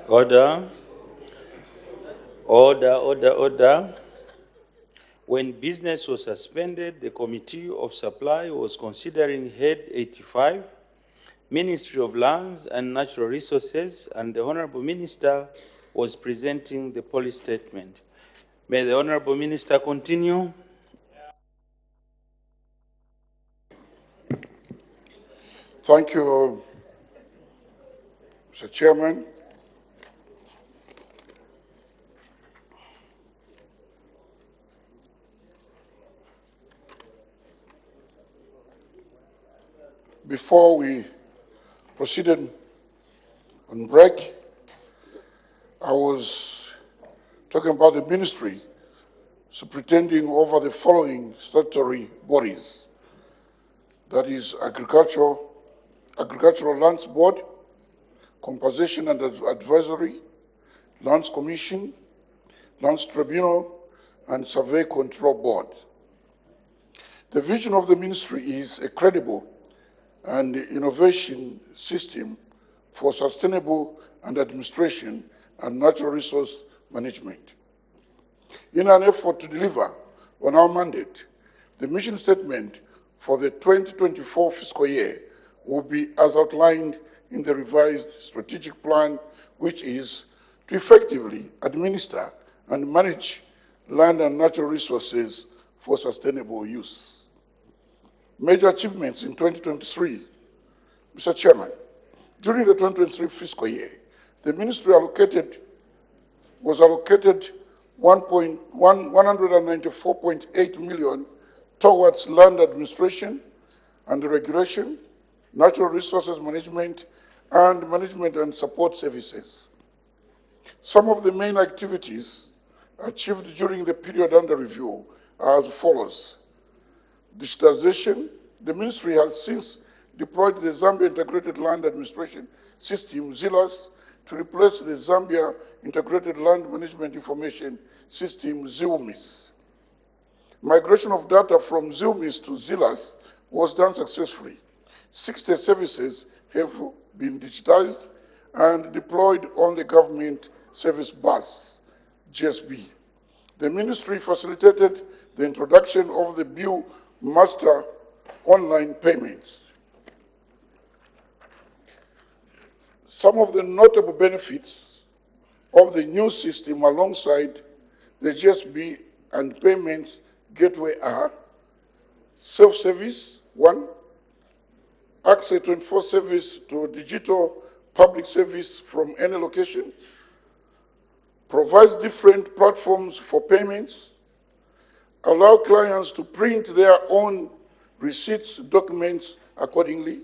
Order. Order. When business was suspended, the Committee of Supply was considering Head 85, Ministry of Lands and Natural Resources, and the Honorable Minister was presenting the policy statement. May the Honorable Minister continue. Thank you, Mr. Chairman. Before we proceeded on break, I was talking about the ministry superintending over the following statutory bodies. That is Agricultural Lands Board, Compensation and Advisory, Lands Commission, Lands Tribunal, and Survey Control Board. The vision of the ministry is a credible and innovation system for sustainable and administration and natural resource management. In an effort to deliver on our mandate, the mission statement for the 2024 fiscal year will be as outlined in the revised strategic plan, which is to effectively administer and manage land and natural resources for sustainable use. Major achievements in 2023. Mr. Chairman, during the 2023 fiscal year, the ministry was allocated 194.8 million towards land administration and regulation, natural resources management, and support services. Some of the main activities achieved during the period under review are as follows. Digitization. The ministry has since deployed the Zambia Integrated Land Administration System, ZILAS, to replace the Zambia Integrated Land Management Information System, ZILMIS. Migration of data from ZILMIS to ZILAS was done successfully. 60 services have been digitized and deployed on the Government Service Bus, GSB. The ministry facilitated the introduction of the Bill Master online payments. Some of the notable benefits of the new system alongside the GSB and payments gateway are self-service, 1, access 24 service to digital public service from any location, provides different platforms for payments, allow clients to print their own receipts documents accordingly,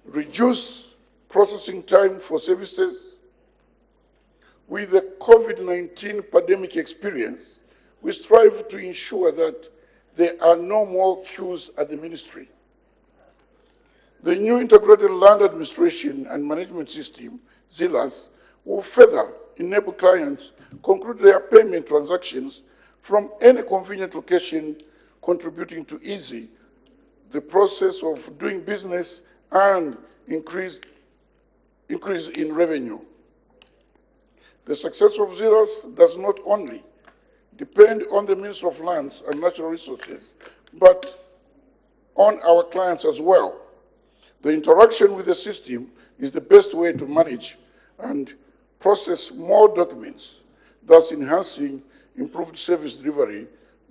reduce processing time for services. With the COVID-19 pandemic experience, we strive to ensure that there are no more queues at the ministry. The new Integrated Land Administration and Management System, ZILAS, will further enable clients conclude their payment transactions from any convenient location, contributing to easy the process of doing business and increase in revenue. The success of ZILAS does not only depend on the Ministry of Lands and Natural Resources, but on our clients as well. The interaction with the system is the best way to manage and process more documents, thus enhancing improved service delivery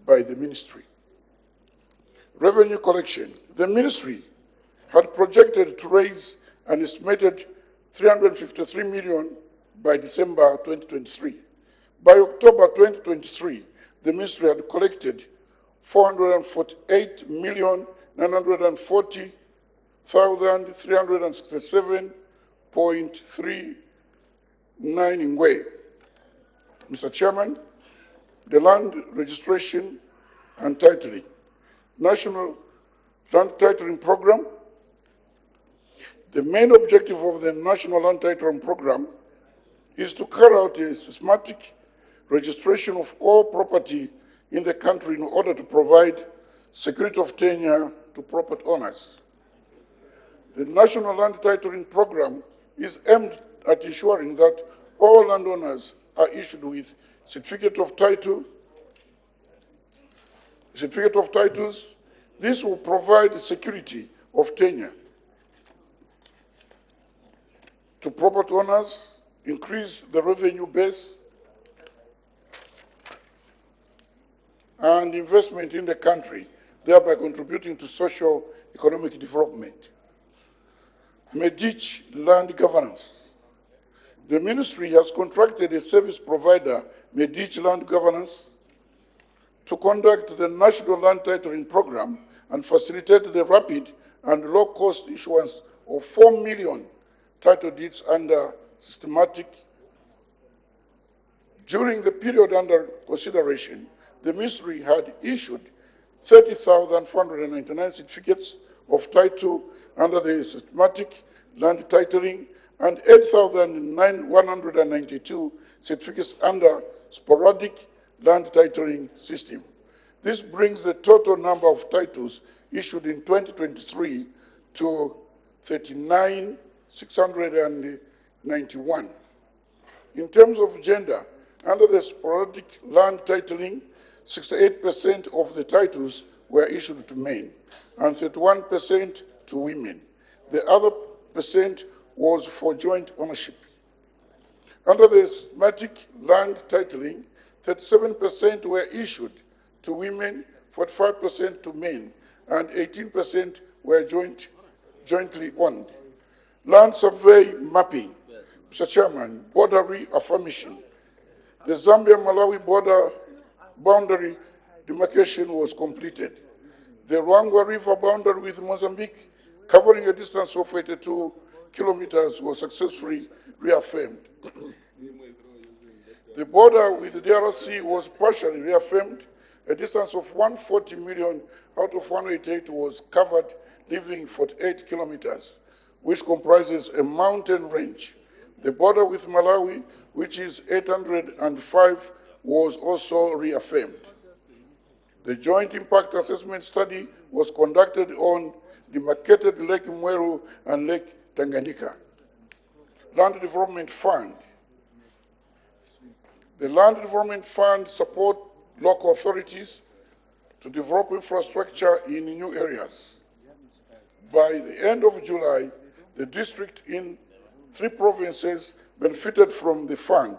by the ministry. Revenue collection. The ministry had projected to raise an estimated 353 million by December 2023. By October 2023, the ministry had collected 448,940,367.39 Ngwe. Mr. Chairman, the land registration and titling. National Land Titling Program. The main objective of the National Land Titling Program is to carry out a systematic registration of all property in the country in order to provide security of tenure to property owners. The National Land Titling Program is aimed at ensuring that all landowners are issued with certificate of titles. This will provide security of tenure to property owners, increase the revenue base, and investment in the country, thereby contributing to social economic development. Medich land governance. The ministry has contracted a service provider, Medich Land Governance, to conduct the National Land Titling Program and facilitate the rapid and low-cost issuance of 4 million title deeds under systematic. During the period under consideration, the ministry had issued 30,499 certificates of title under the systematic land titling and 8,192 certificates under sporadic land titling system. This brings the total number of titles issued in 2023 to 39,691. In terms of gender, under the sporadic land titling, 68% of the titles were issued to men and 31% to women. The other percent was for joint ownership. Under the systematic land titling, 37% were issued to women, 45% to men, and 18% were jointly owned. Land survey mapping. Mr. Chairman, border reaffirmation. The Zambia-Malawi border boundary demarcation was completed. The Ruangwa River boundary with Mozambique, covering a distance of 82 kilometers, was successfully reaffirmed. The border with the DRC was partially reaffirmed. A distance of 140 million out of 188 was covered, leaving 48 kilometers, which comprises a mountain range. The border with Malawi, which is 805, was also reaffirmed. The joint impact assessment study was conducted on demarcated Lake Mweru and Lake Tanganyika. Land Development Fund. The Land Development Fund supports local authorities to develop infrastructure in new areas. By the end of July, the district in 3 provinces benefited from the fund.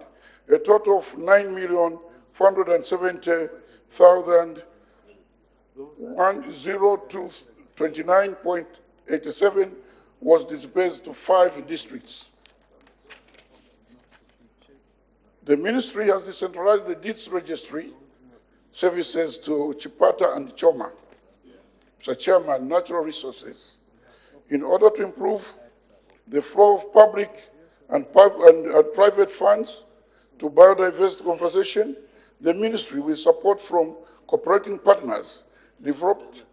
A total of 9,470,102.29.87 was disbursed to 5 districts. The ministry has decentralized the deeds registry services to Chipata and Choma. Mr. Chairman, natural resources. In order to improve the flow of public and private funds to biodiversity conservation, the ministry, with support from cooperating partners, developed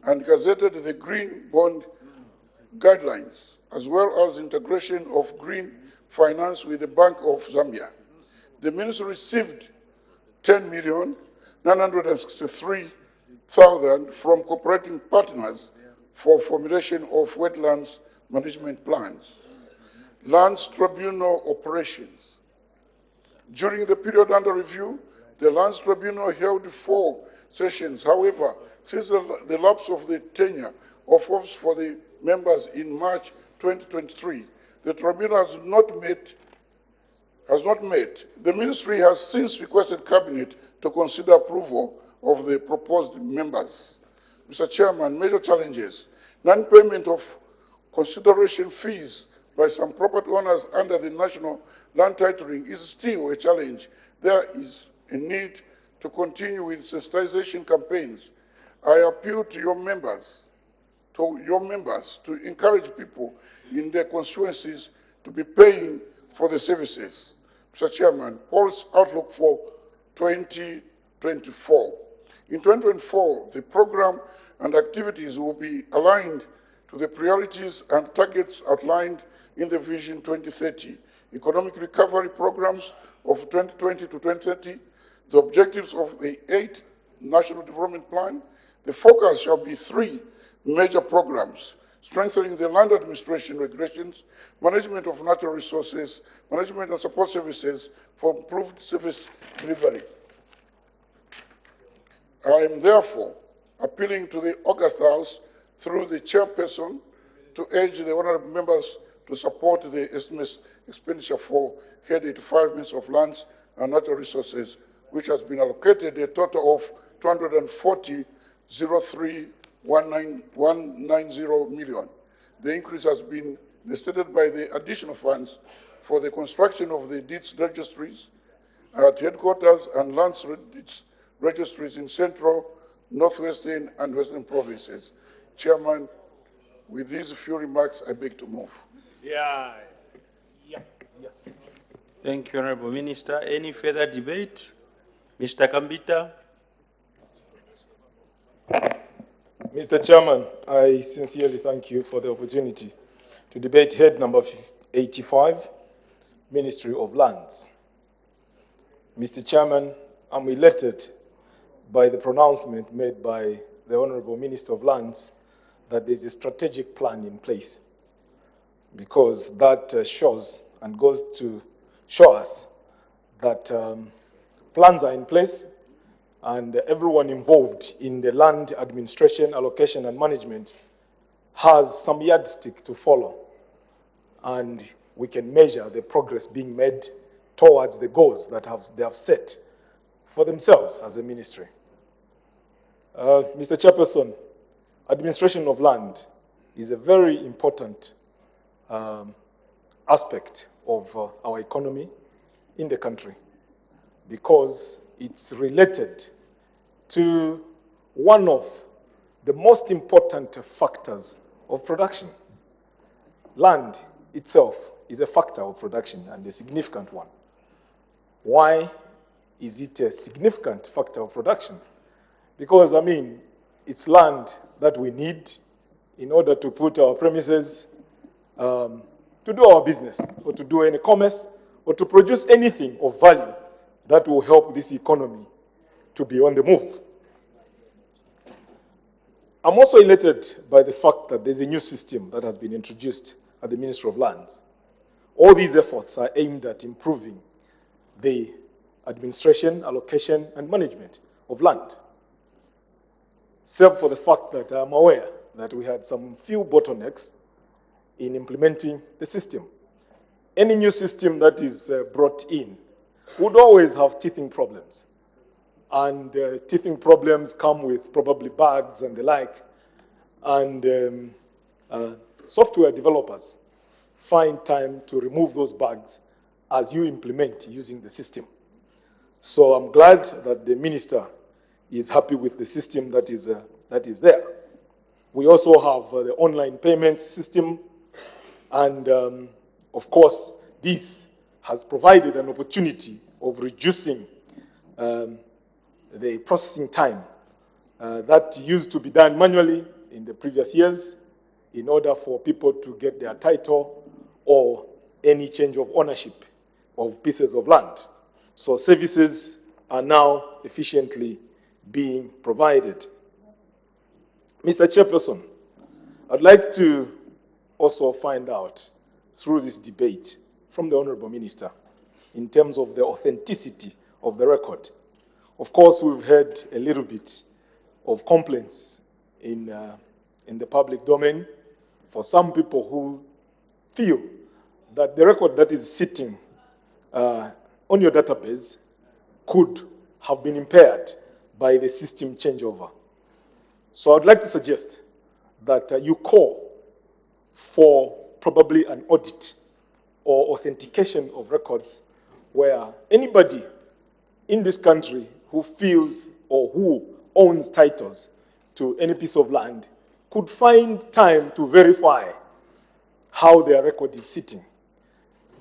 and gazetted the Green Bond Guidelines, as well as integration of green finance with the Bank of Zambia. The ministry received 10,963,000 from cooperating partners for formulation of wetlands management plans. Lands Tribunal operations. During the period under review, the Lands Tribunal held 4 sessions. However, since the lapse of the tenure of office for the members in March 2023, the Tribunal has not met. The ministry has since requested Cabinet to consider approval of the proposed members. Mr. Chairman, major challenges. Non-payment of consideration fees by some property owners under the national land titling is still a challenge. There is a need to continue with sensitization campaigns. I appeal to your members to encourage people in their constituencies to be paying for the services. Mr. Chairman, policy outlook for 2024. In 2024, the program and activities will be aligned to the priorities and targets outlined in the Vision 2030, economic recovery programs of 2020 to 2030, the objectives of the 8th National Development Plan. The focus shall be 3 major programs: strengthening the land administration regulations, management of natural resources, management and support services for improved service delivery. I am therefore appealing to the August House through the chairperson to urge the honorable members to support the estimated expenditure for Head 85 Ministry of Lands and Natural Resources, which has been allocated a total of 240.03.190 million. The increase has been stated by the additional funds for the construction of the deeds registries at headquarters and lands deeds registries in Central, Northwestern, and Western provinces. Chairman, with these few remarks, I beg to move. Yeah. Thank you, Honorable Minister. Any further debate? Mr. Kambita. Mr. Chairman, I sincerely thank you for the opportunity to debate head number 85, Ministry of Lands. Mr. Chairman, I'm elated by the pronouncement made by the Honorable Minister of Lands that there's a strategic plan in place, because that shows and goes to show us that plans are in place and everyone involved in the land administration, allocation, and management has some yardstick to follow, and we can measure the progress being made towards the goals that they have set for themselves as a ministry. Mr. Chairperson, administration of land is a very important aspect of our economy in the country, because it's related to one of the most important factors of production. Land itself is a factor of production, and a significant one. Why is it a significant factor of production? Because, I mean, it's land that we need in order to put our premises, to do our business, or to do any commerce, or to produce anything of value that will help this economy to be on the move. I'm also elated by the fact that there's a new system that has been introduced at the Ministry of Lands. All these efforts are aimed at improving the administration, allocation, and management of land. Except for the fact that I'm aware that we had some few bottlenecks in implementing the system. Any new system that is brought in would always have teething problems. And teething problems come with probably bugs and the like. And software developers find time to remove those bugs as you implement using the system. So I'm glad that the minister is happy with the system that is there. We also have the online payment system, and of course, this has provided an opportunity of reducing the processing time that used to be done manually in the previous years in order for people to get their title or any change of ownership of pieces of land. So services are now efficiently being provided. Mr. Chairperson, I'd like to also find out through this debate from the Honorable Minister in terms of the authenticity of the record. Of course, we've heard a little bit of complaints in the public domain for some people who feel that the record that is sitting on your database could have been impaired by the system changeover. So I'd like to suggest that you call for probably an audit or authentication of records where anybody in this country who feels or who owns titles to any piece of land could find time to verify how their record is sitting.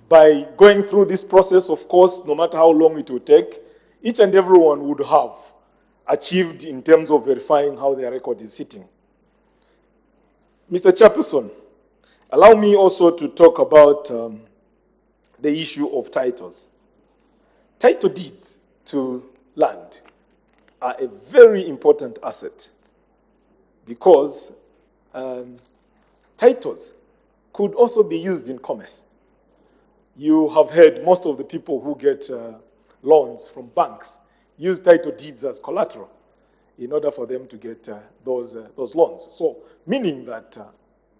By going through this process, of course, no matter how long it will take, each and everyone would have achieved in terms of verifying how their record is sitting. Mr. Chairperson, allow me also to talk about the issue of titles. Title deeds to land are a very important asset because titles could also be used in commerce. You have heard most of the people who get loans from banks use title deeds as collateral in order for them to get those loans. So, meaning that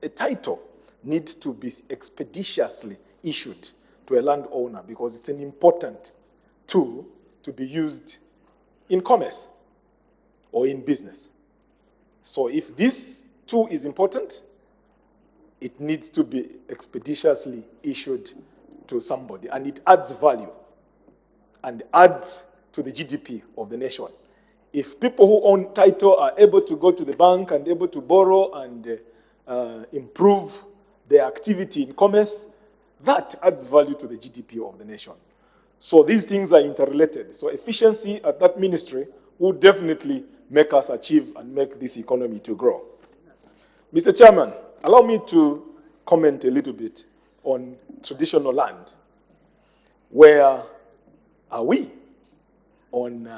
a title needs to be expeditiously issued to a landowner because it's an important tool to be used in commerce or in business. So if this tool is important, it needs to be expeditiously issued to somebody, and it adds value and adds to the GDP of the nation. If people who own title are able to go to the bank and able to borrow and improve their activity in commerce, that adds value to the GDP of the nation. So these things are interrelated. So efficiency at that ministry will definitely make us achieve and make this economy to grow. Mr. Chairman, allow me to comment a little bit on traditional land. Where are we on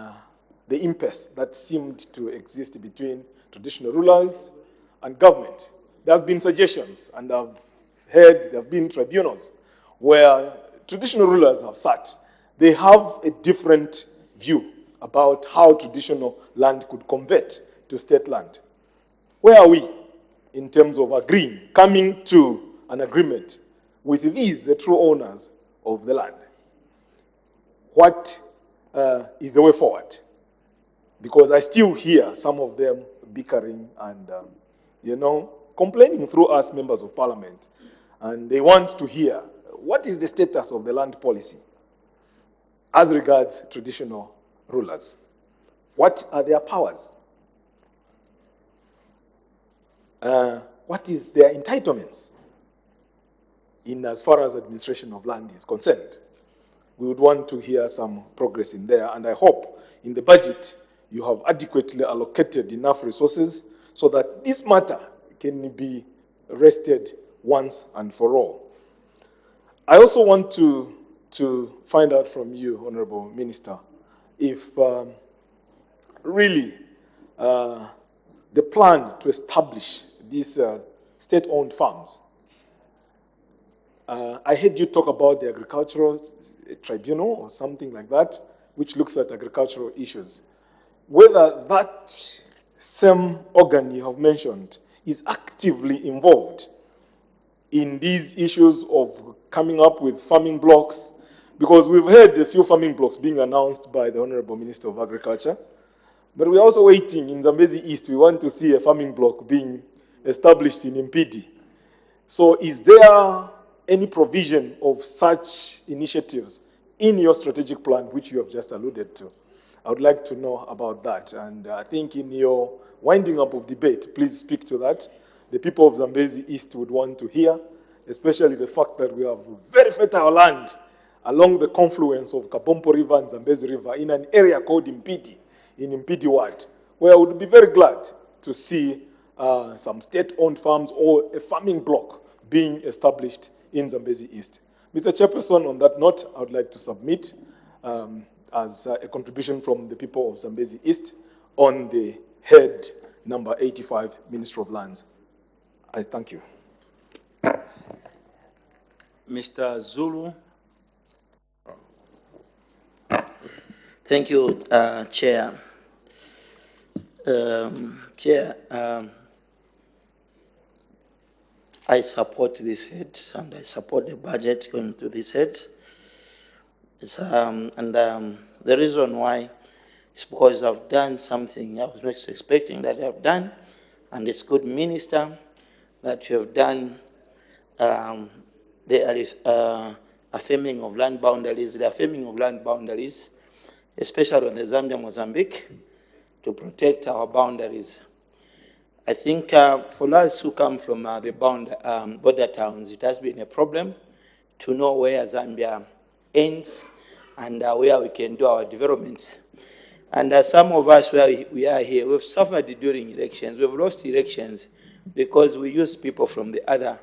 the impasse that seemed to exist between traditional rulers and government? There have been suggestions, and I've heard there have been tribunals where traditional rulers have sat. They have a different view about how traditional land could convert to state land. Where are we in terms of agreeing, coming to an agreement with these, the true owners of the land? What is the way forward? Because I still hear some of them bickering and, complaining through us members of parliament. And they want to hear, what is the status of the land policy as regards traditional rulers? What are their powers? What is their entitlements in as far as administration of land is concerned? We would want to hear some progress in there, and I hope in the budget you have adequately allocated enough resources so that this matter can be rested once and for all. I also want to find out from you, Honorable Minister, if really the plan to establish these state-owned farms. I heard you talk about the agricultural tribunal or something like that, which looks at agricultural issues. Whether that same organ you have mentioned is actively involved in these issues of coming up with farming blocks, because we've heard a few farming blocks being announced by the Honorable Minister of Agriculture, but we're also waiting in Zambezi East. We want to see a farming block being established in Impidi. So is there any provision of such initiatives in your strategic plan, which you have just alluded to? I would like to know about that. And I think in your winding up of debate, please speak to that. The people of Zambezi East would want to hear, especially the fact that we have very fertile land along the confluence of Kabompo River and Zambezi River in an area called Impidi, in Impidi Ward, where I would be very glad to see some state-owned farms or a farming block being established in Zambezi East. Mr. Chairperson, on that note, I would like to submit as a contribution from the people of Zambezi East on the head number 85, Ministry of Lands. I thank you. Mr. Zulu. Thank you, Chair. Chair, I support this head and I support the budget going to this head. The reason why is because I've done something I was not expecting that I've done, and it's good, Minister, that you have done the affirming of land boundaries, especially on the Zambia-Mozambique, to protect our boundaries. I think for us who come from the border towns, it has been a problem to know where Zambia ends and where we can do our developments. And some of us where we are here, we've suffered during elections. We've lost elections because we use people from the other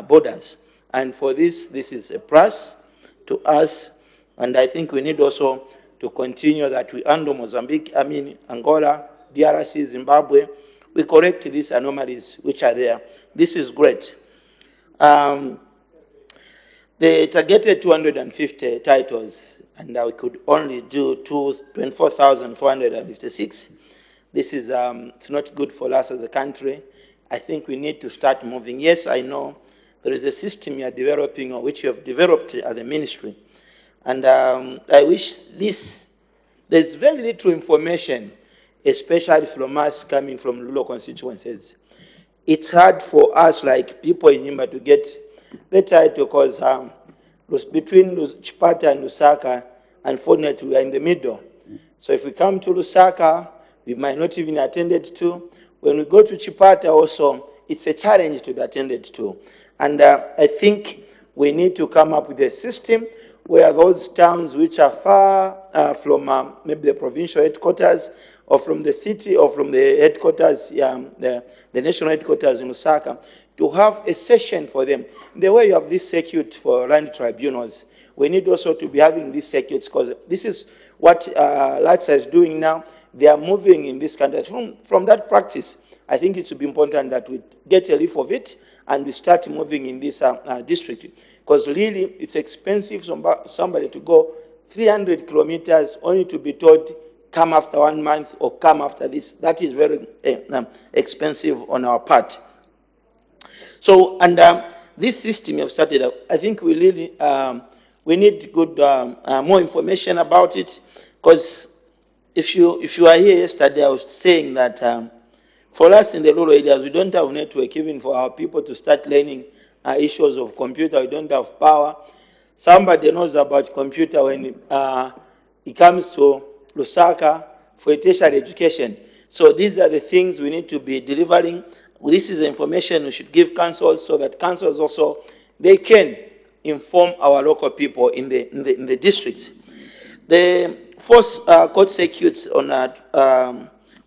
borders. And for this is a plus to us. And I think we need also to continue that we handle Mozambique, Angola, DRC, Zimbabwe, we correct these anomalies which are there. This is great. They targeted 250 titles, and we could only do 24,456. This is it's not good for us as a country. I think we need to start moving. Yes, I know there is a system you are developing, or which you have developed as a ministry, and I wish there's very little information, especially from us coming from rural constituencies. It's hard for us, like people in Nimba, to get the title because between Chipata and Lusaka, unfortunately, we are in the middle. So if we come to Lusaka, we might not even attended to. When we go to Chipata also, it's a challenge to be attended to. And I think we need to come up with a system where those towns which are far from maybe the provincial headquarters, or from the city, or from the headquarters, the national headquarters in Lusaka, to have a session for them. The way you have this circuit for land tribunals, we need also to be having these circuits, because this is what LATSA is doing now. They are moving in this country. From that practice, I think it should be important that we get a leaf of it and we start moving in this district. Because really, it's expensive for somebody to go 300 kilometers only to be told, come after 1 month or come after this. That is very expensive on our part. So, and this system you have started, I think we really, we need good, more information about it, because if you are here yesterday, I was saying that for us in the rural areas, we don't have network even for our people to start learning issues of computer. We don't have power. Somebody knows about computer when it comes to Lusaka for a tertiary education. So these are the things we need to be delivering. This is the information we should give councils, so that councils also, they can inform our local people in the districts. The force court circuits on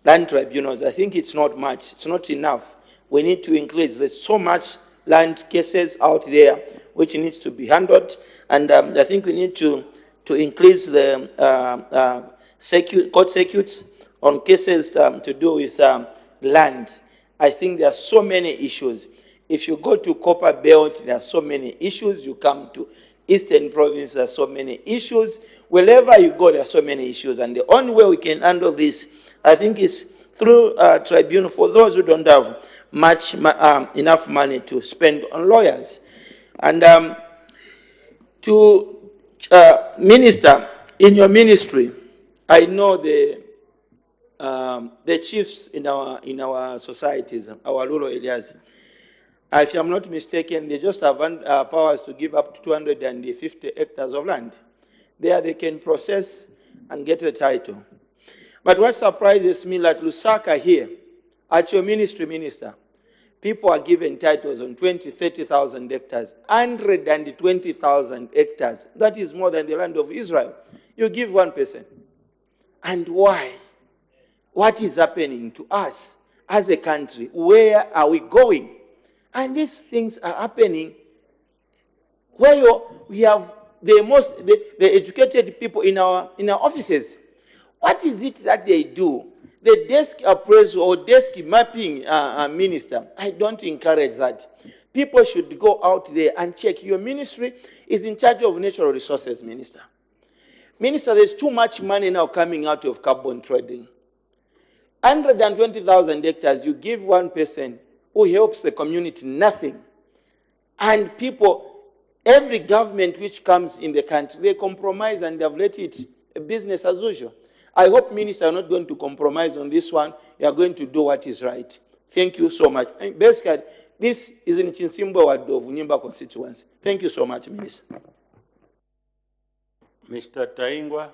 land tribunals, I think it's not much. It's not enough. We need to increase. There's so much land cases out there which needs to be handled, and I think we need to increase the court circuits on cases to do with land. I think there are so many issues. If you go to Copper Belt, there are so many issues. You come to Eastern Province, there are so many issues. Wherever you go, there are so many issues. And the only way we can handle this, I think, is through tribunal for those who don't have much enough money to spend on lawyers. And to minister, in your ministry, I know the chiefs in our societies, our rural areas, if I'm not mistaken, they just have powers to give up to 250 hectares of land. There they can process and get a title. But what surprises me, like Lusaka here, at your ministry, minister, people are given titles on 20, 30,000 hectares, 120,000 hectares. That is more than the land of Israel. You give one person. And why? What is happening to us as a country? Where are we going? And these things are happening where we have the educated people in our offices. What is it that they do? The desk appraisal or desk mapping minister, I don't encourage that. People should go out there and check. Your ministry is in charge of natural resources, minister. Minister, there's too much money now coming out of carbon trading. 120,000 hectares, you give one person who helps the community nothing. And people, every government which comes in the country, they compromise and they've let it business as usual. I hope ministers are not going to compromise on this one. You are going to do what is right. Thank you so much. And basically, this is in Chinsimbo ward of Nimba constituency. Thank you so much, Minister. Mr. Taingwa.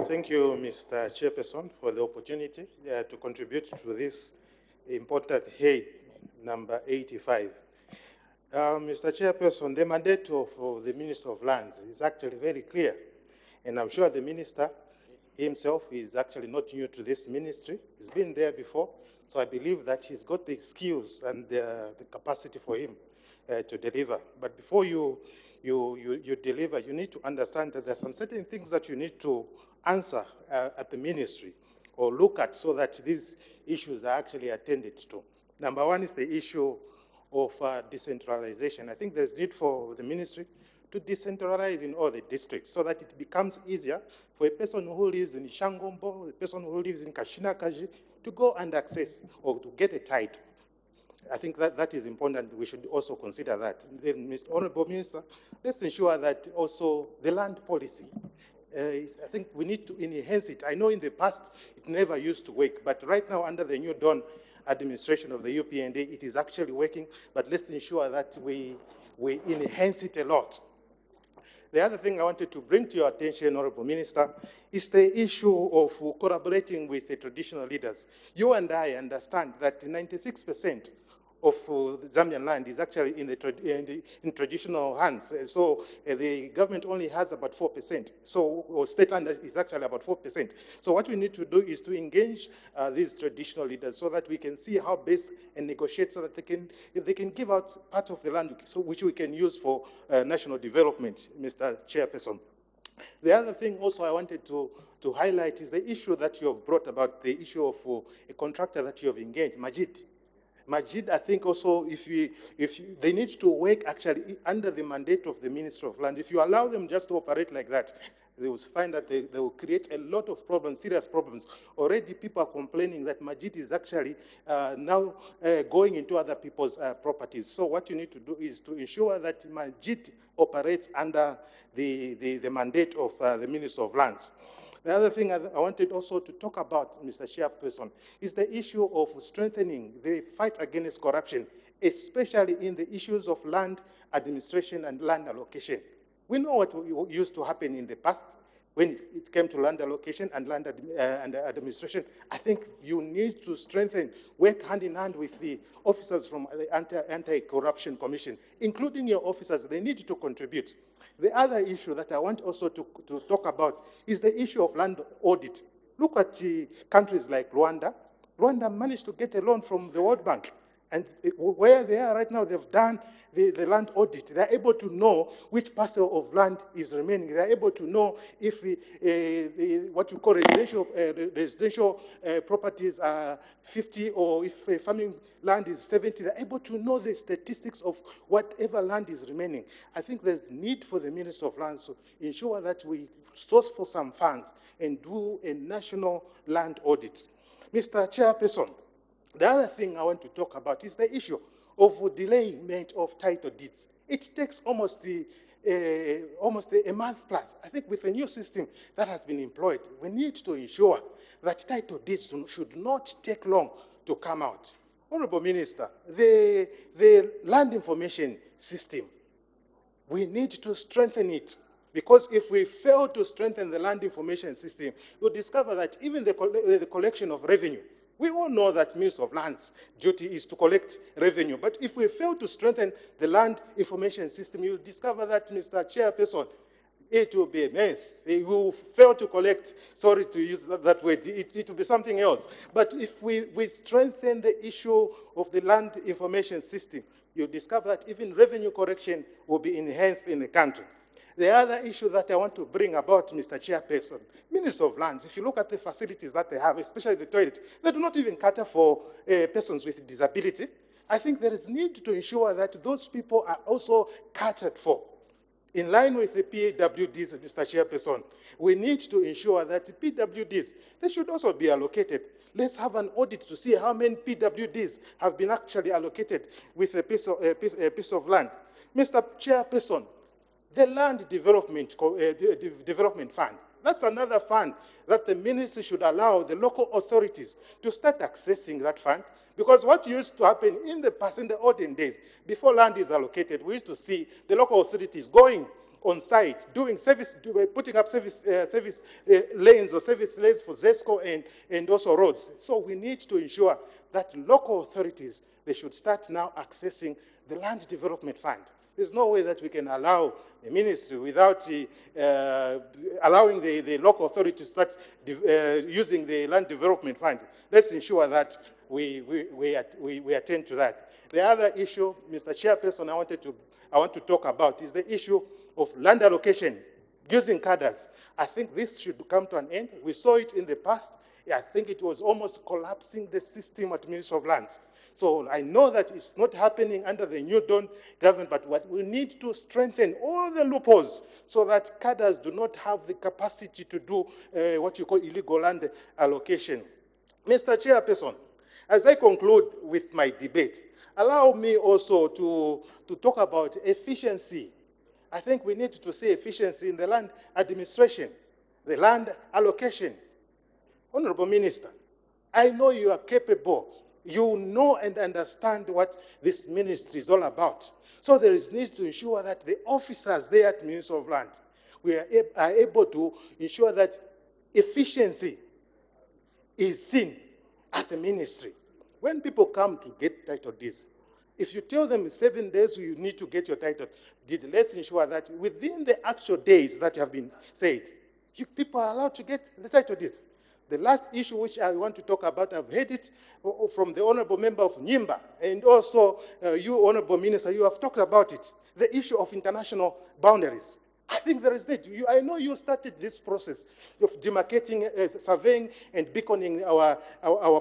Thank you, Mr. Chairperson, for the opportunity to contribute to this important head number 85. Mr. Chairperson, the mandate of the Minister of Lands is actually very clear, and I'm sure the Minister himself is actually not new to this ministry. He's been there before, so I believe that he's got the skills and the capacity for him to deliver. But before you deliver, you need to understand that there are some certain things that you need to answer at the ministry. or look at so that these issues are actually attended to. Number one is the issue of decentralization. I think there's need for the ministry to decentralize in all the districts so that it becomes easier for a person who lives in Shangombo, a person who lives in Kashinakaji, to go and access or to get a title. I think that is important. We should also consider that. Then, Mr. Honorable Minister, let's ensure that also the land policy, I think we need to enhance it. I know in the past it never used to work, but right now under the new Dawn administration of the UPND, it is actually working, but let's ensure that we enhance it a lot. The other thing I wanted to bring to your attention, Honorable Minister, is the issue of collaborating with the traditional leaders. You and I understand that 96% of the Zambian land is actually in traditional hands. So the government only has about 4%. So state land is actually about 4%. So what we need to do is to engage these traditional leaders so that we can see how best and negotiate so that they can give out part of the land so which we can use for national development, Mr. Chairperson. The other thing also I wanted to highlight is the issue that you have brought about, the issue of a contractor that you have engaged, Majid, I think also they need to work actually under the mandate of the Minister of Land. If you allow them just to operate like that, they will find that they will create a lot of problems, serious problems. Already people are complaining that Majid is actually now going into other people's properties. So what you need to do is to ensure that Majid operates under the mandate of the Minister of Lands. The other thing I wanted also to talk about, Mr. Chairperson, is the issue of strengthening the fight against corruption, especially in the issues of land administration and land allocation. We know what used to happen in the past when it came to land allocation and land administration. I think you need to strengthen, work hand in hand with the officers from the Anti-Corruption Commission, including your officers. They need to contribute. The other issue that I want also to talk about is the issue of land audit. Look at countries like Rwanda. Rwanda managed to get a loan from the World Bank. And where they are right now, they've done the land audit. They're able to know which parcel of land is remaining. They're able to know if what you call residential properties are 50 or if farming land is 70. They're able to know the statistics of whatever land is remaining. I think there's need for the Minister of Lands to ensure that we source for some funds and do a national land audit. Mr. Chairperson, the other thing I want to talk about is the issue of delayment of title deeds. It takes almost a month plus. I think with the new system that has been employed, we need to ensure that title deeds should not take long to come out. Honorable Minister, the land information system, we need to strengthen it. Because if we fail to strengthen the land information system, we'll discover that even the collection of revenue, we all know that Minister of Lands' duty is to collect revenue. But if we fail to strengthen the land information system, you'll discover that, Mr. Chairperson, it will be a mess. It will fail to collect, sorry to use that word, it will be something else. But if we strengthen the issue of the land information system, you'll discover that even revenue collection will be enhanced in the country. The other issue that I want to bring about, Mr. Chairperson, Minister of Lands, if you look at the facilities that they have, especially the toilets, they do not even cater for persons with disability. I think there is need to ensure that those people are also catered for. In line with the PWDs, Mr. Chairperson, we need to ensure that the PWDs, they should also be allocated. Let's have an audit to see how many PWDs have been actually allocated with a piece of land. Mr. Chairperson, the Land Development Fund, that's another fund that the ministry should allow the local authorities to start accessing that fund. Because what used to happen in the past, in the olden days, before land is allocated, we used to see the local authorities going on site, doing service, putting up service lanes or service lanes for ZESCO and also roads. So we need to ensure that local authorities, they should start now accessing the Land Development Fund. There's no way that we can allow the ministry without allowing the local authority to start using the Land Development Fund. Let's ensure that we attend to that. The other issue, Mr. Chairperson, I want to talk about is the issue of land allocation using cadres. I think this should come to an end. We saw it in the past. I think it was almost collapsing the system at Ministry of Lands. So I know that it's not happening under the New Dawn government, but what we need to strengthen all the loopholes so that cadres do not have the capacity to do what you call illegal land allocation. Mr. Chairperson, as I conclude with my debate, allow me also to talk about efficiency. I think we need to see efficiency in the land administration, the land allocation. Honorable Minister, I know you are capable. You know and understand what this ministry is all about. So there is need to ensure that the officers there at Ministry of Land, we are able to ensure that efficiency is seen at the ministry. When people come to get title deeds, if you tell them in 7 days you need to get your title deed, let's ensure that within the actual days that have been said, people are allowed to get the title deeds. The last issue which I want to talk about, I've heard it from the Honorable Member of Nyimba, and also you, Honorable Minister, you have talked about it, the issue of international boundaries. I think there is need. I know you started this process of demarcating, surveying, and beaconing our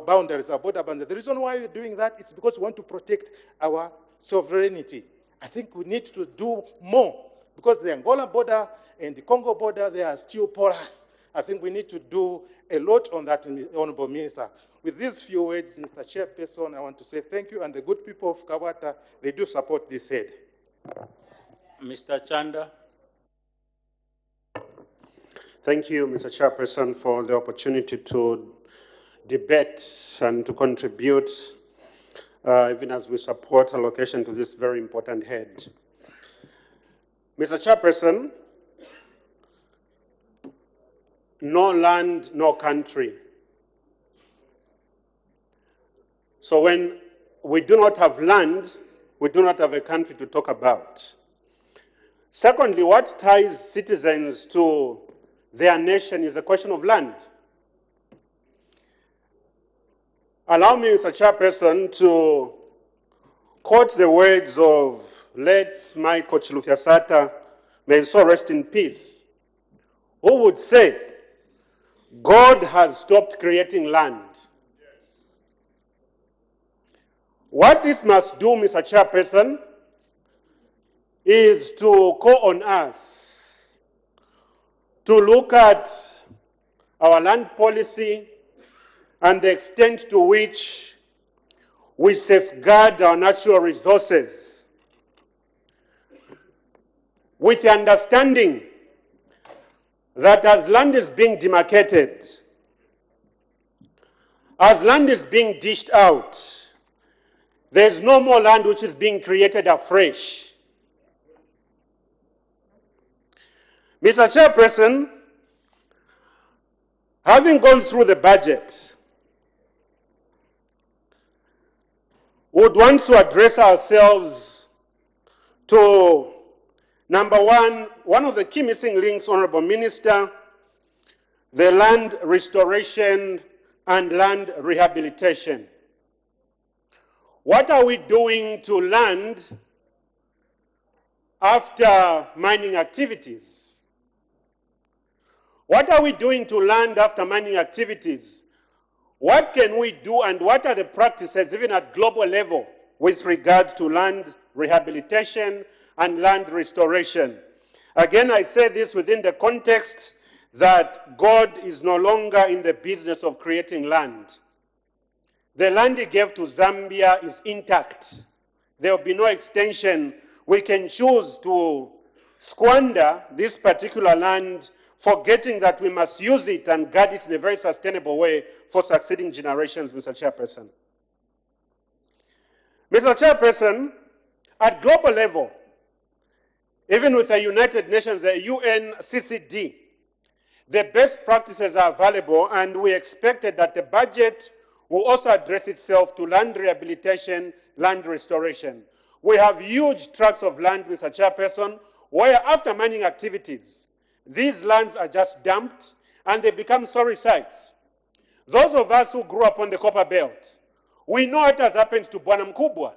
boundaries, our border boundaries. The reason why you're doing that is because we want to protect our sovereignty. I think we need to do more because the Angola border and the Congo border, they are still porous. I think we need to do a lot on that, Honorable Minister. With these few words, Mr. Chairperson, I want to say thank you, and the good people of Kawata, they do support this head. Mr. Chanda. Thank you, Mr. Chairperson, for the opportunity to debate and to contribute, even as we support allocation to this very important head. Mr. Chairperson, no land, no country. So when we do not have land, we do not have a country to talk about. Secondly, what ties citizens to their nation is a question of land. Allow me, Mr. Chairperson, to quote the words of late Michael Chilufya-Sata, may his soul rest in peace, who would say, God has stopped creating land. What this must do, Mr. Chairperson, is to call on us to look at our land policy and the extent to which we safeguard our natural resources with the understanding that as land is being demarcated, as land is being dished out, there is no more land which is being created afresh. Mr. Chairperson, having gone through the budget, we would want to address ourselves to, number one of the key missing links, Honorable Minister, the land restoration and land rehabilitation. What are we doing to land after mining activities? What are we doing to land after mining activities? What can we do and what are the practices, even at global level, with regard to land rehabilitation and land restoration? Again, I say this within the context that God is no longer in the business of creating land. The land he gave to Zambia is intact. There will be no extension. We can choose to squander this particular land, forgetting that we must use it and guard it in a very sustainable way for succeeding generations, Mr. Chairperson. Mr. Chairperson, at global level, even with the United Nations, the UNCCD, the best practices are available, and we expected that the budget will also address itself to land rehabilitation, land restoration. We have huge tracts of land, Mr. Chairperson, where after mining activities, these lands are just dumped and they become sorry sites. Those of us who grew up on the Copper Belt, we know what has happened to Bwana Mkubwa.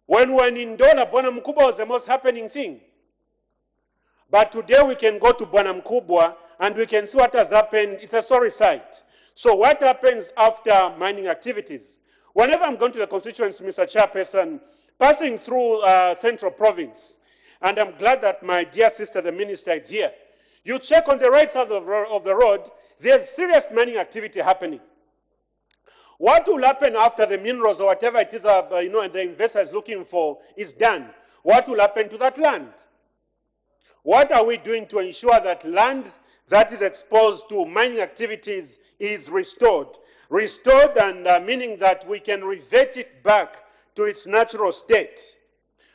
When we were in Ndola, Bwana Mkubwa was the most happening thing. But today we can go to Bwana Mkubwa and we can see what has happened. It's a sorry sight. So what happens after mining activities? Whenever I'm going to the constituency, Mr. Chairperson, passing through Central Province, and I'm glad that my dear sister, the minister, is here, you check on the right side of the road, there's serious mining activity happening. What will happen after the minerals or whatever it is, and the investor is looking for is done? What will happen to that land? What are we doing to ensure that land that is exposed to mining activities is restored? Restored and meaning that we can revert it back to its natural state.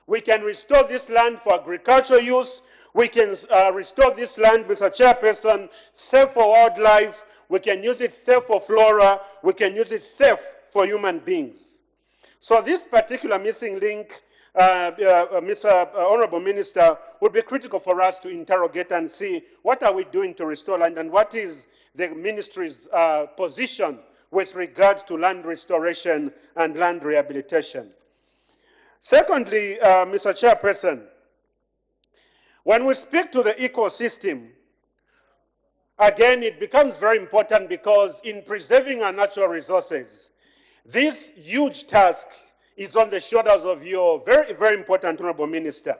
We can restore this land for agricultural use. We can restore this land, Mr. Chairperson, safe for wildlife. We can use it safe for flora. We can use it safe for human beings. So this particular missing link, Mr. Honorable Minister, would be critical for us to interrogate and see what are we doing to restore land and what is the ministry's position with regard to land restoration and land rehabilitation. Secondly, Mr. Chairperson, when we speak to the ecosystem, again, it becomes very important because in preserving our natural resources, this huge task is on the shoulders of your very, very important Honorable Minister.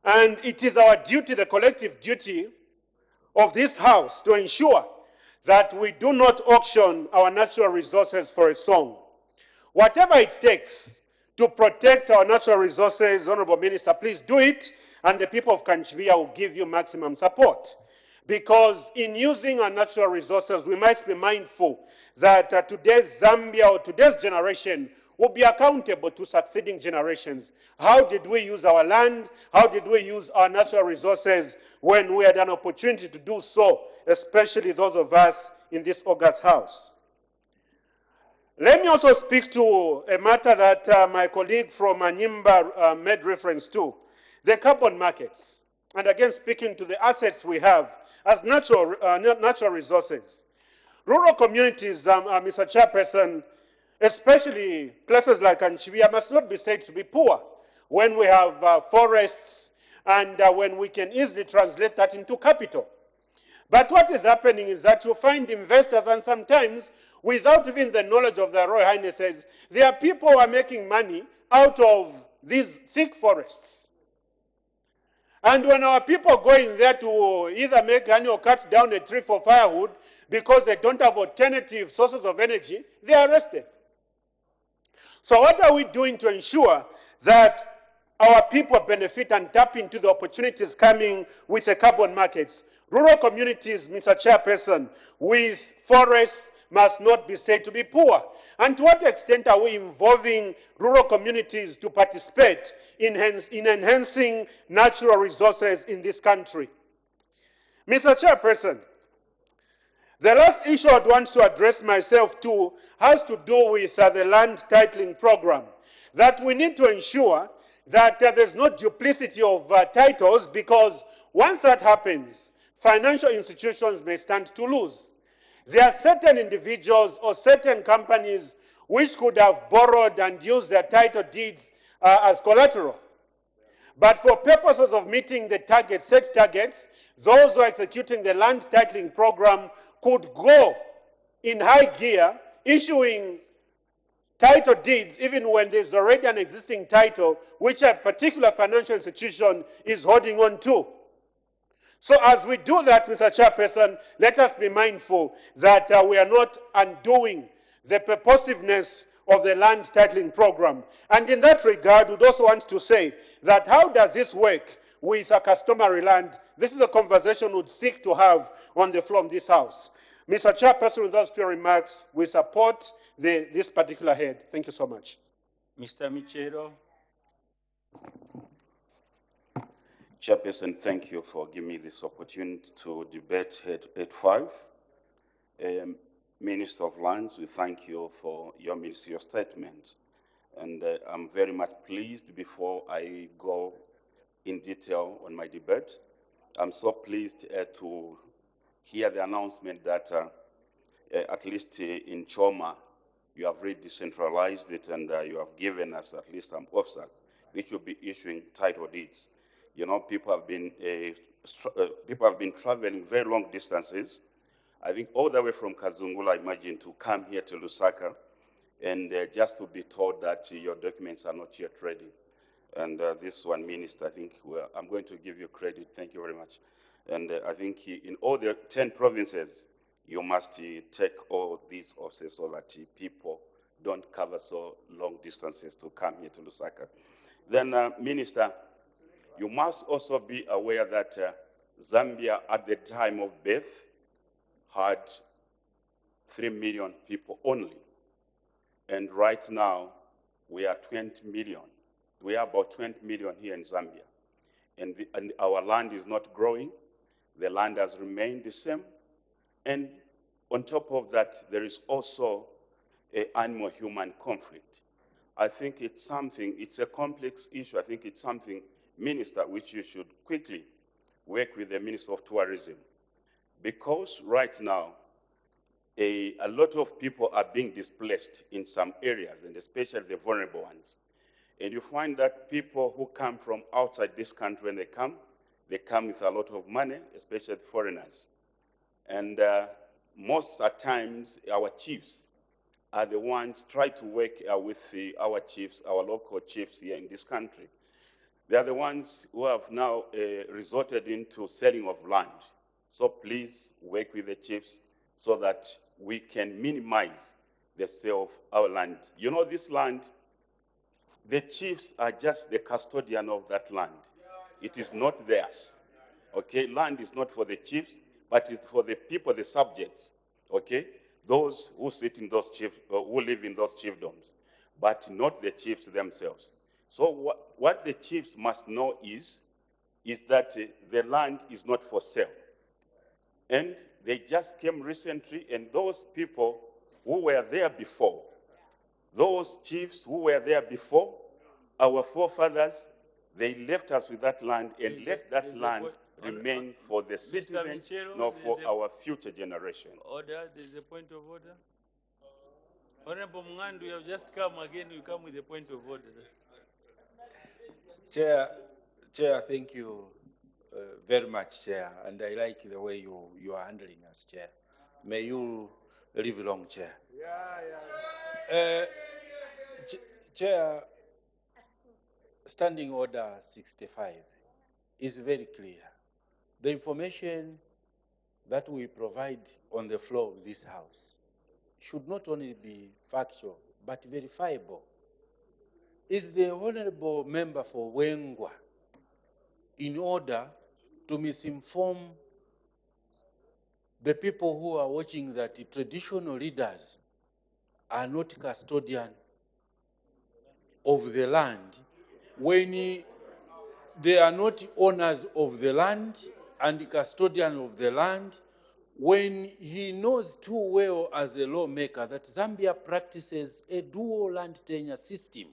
And it is our duty, the collective duty of this House, to ensure that we do not auction our natural resources for a song. Whatever it takes to protect our natural resources, Honorable Minister, please do it, and the people of Kanchibia will give you maximum support. Because in using our natural resources, we must be mindful that today's Zambia or today's generation will be accountable to succeeding generations. How did we use our land? How did we use our natural resources when we had an opportunity to do so, especially those of us in this August House? Let me also speak to a matter that my colleague from Anyimba made reference to, the carbon markets. And again, speaking to the assets we have as natural resources. Rural communities, Mr. Chairperson, especially places like Anchivia, must not be said to be poor when we have forests and when we can easily translate that into capital. But what is happening is that you find investors, and sometimes without even the knowledge of their Royal Highnesses, there are people who are making money out of these thick forests. And when our people go in there to either make money or cut down a tree for firewood because they don't have alternative sources of energy, they are arrested. So what are we doing to ensure that our people benefit and tap into the opportunities coming with the carbon markets? Rural communities, Mr. Chairperson, with forests must not be said to be poor. And to what extent are we involving rural communities to participate in enhancing natural resources in this country? Mr. Chairperson, the last issue I'd want to address myself to has to do with the land titling program. That we need to ensure that there's no duplicity of titles, because once that happens, financial institutions may stand to lose. There are certain individuals or certain companies which could have borrowed and used their title deeds as collateral. But for purposes of meeting the targets, set targets, those who are executing the land titling program could go in high gear, issuing title deeds even when there's already an existing title which a particular financial institution is holding on to. So as we do that, Mr. Chairperson, let us be mindful that we are not undoing the purposiveness of the land titling program. And in that regard, we'd also want to say that how does this work with a customary land? This is a conversation we'd seek to have on the floor of this House. Mr. Chairperson, with those few remarks, we support this particular head. Thank you so much. Mr. Michero. Chairperson, thank you for giving me this opportunity to debate Head 5. Minister of Lands, we thank you for your ministerial statement. And I'm very much pleased, before I go in detail on my debate, I'm so pleased to hear the announcement that at least in Choma, you have re-decentralized it, and you have given us at least some officers which will be issuing title deeds. You know, people have been traveling very long distances I think all the way from Kazungula, I imagine, to come here to Lusaka, and just to be told that your documents are not yet ready. And this one, Minister, I think I'm going to give you credit. Thank you very much. And I think in all the 10 provinces, you must take all these offices so that people don't cover so long distances to come here to Lusaka. Then, Minister, you must also be aware that Zambia, at the time of birth, had 3 million people only. And right now, we are 20 million. We are about 20 million here in Zambia. And our land is not growing. The land has remained the same. And on top of that, there is also an animal-human conflict. I think it's something, it's a complex issue. I think it's something, Minister, which you should quickly work with the Minister of Tourism. Because right now, a lot of people are being displaced in some areas, and especially the vulnerable ones. And you find that people who come from outside this country, when they come with a lot of money, especially foreigners. And most at times, our chiefs are the ones try to work with our chiefs, our local chiefs here in this country. They are the ones who have now resorted into selling of land. So please work with the chiefs so that we can minimize the sale of our land. You know, this land, the chiefs are just the custodian of that land. It is not theirs. Okay, land is not for the chiefs, but it's for the people, the subjects. Okay, those who sit in those who live in those chiefdoms, but not the chiefs themselves. So what the chiefs must know is that the land is not for sale. And they just came recently, and those people who were there before, those chiefs who were there before, our forefathers, they left us with that land and let that land remain for the citizens, not for our future generation. Order, there's a point of order. Honorable Mngandu, you have just come again, you come with a point of order. Chair, thank you very much, Chair, and I like the way you are handling us, Chair. May you live long, Chair. Chair, Standing Order 65 is very clear. The information that we provide on the floor of this House should not only be factual, but verifiable. Is the honorable member for Wengwa in order to misinform the people who are watching that the traditional leaders are not custodian of the land when they are not owners of the land and custodian of the land, when he knows too well as a lawmaker that Zambia practices a dual land tenure system.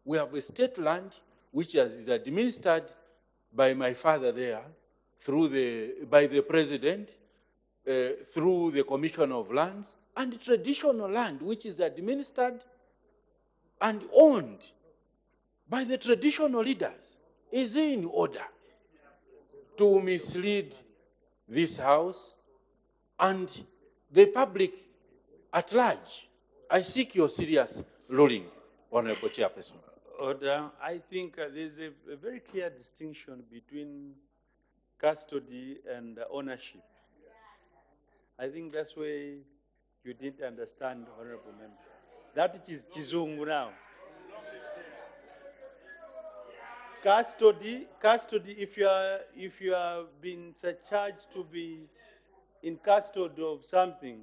We have a state land which is administered by my father there, by the president, through the Commission of Lands, and traditional land which is administered and owned by the traditional leaders. Is it in order to mislead this House and the public at large? I seek your serious ruling, Honorable Chairperson. Order, I think there's a very clear distinction between custody and ownership. I think that's where you didn't understand, Honorable Member. That it is Chizungu now. Custody, if you are being charged to be in custody of something,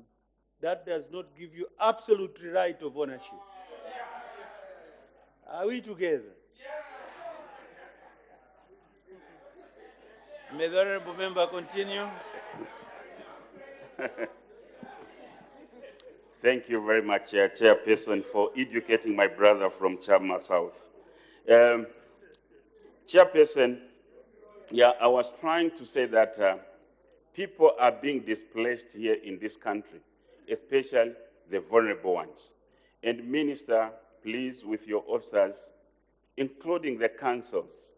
that does not give you absolute right of ownership. Are we together? May the honorable member continue. Thank you very much, Chairperson, for educating my brother from Chama South. Chairperson, yeah, I was trying to say that people are being displaced here in this country, especially the vulnerable ones. And Minister, please, with your officers, including the councils,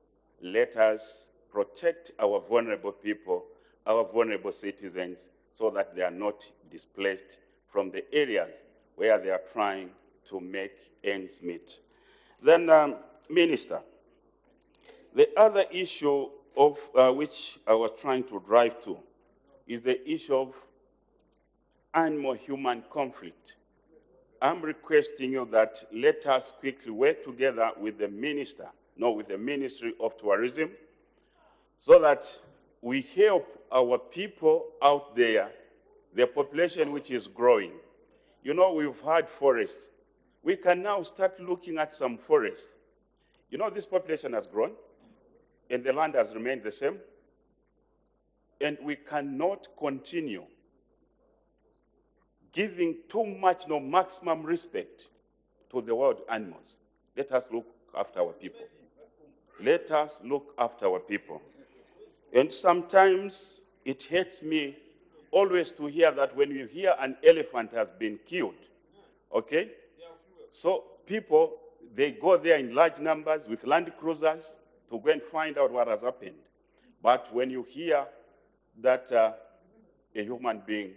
let us protect our vulnerable people, our vulnerable citizens, so that they are not displaced from the areas where they are trying to make ends meet. Then, Minister, the other issue of which I was trying to drive to is the issue of animal-human conflict. I'm requesting you that let us quickly work together with the minister, with the Ministry of Tourism, so that we help our people out there, the population which is growing. You know, we've had forests. We can now start looking at some forests. You know, this population has grown, and the land has remained the same, and we cannot continue giving too much, maximum respect to the wild animals. Let us look after our people. Let us look after our people. And sometimes it hurts me always to hear that when you hear an elephant has been killed, okay? So people, they go there in large numbers with land cruisers to go and find out what has happened. But when you hear that a human being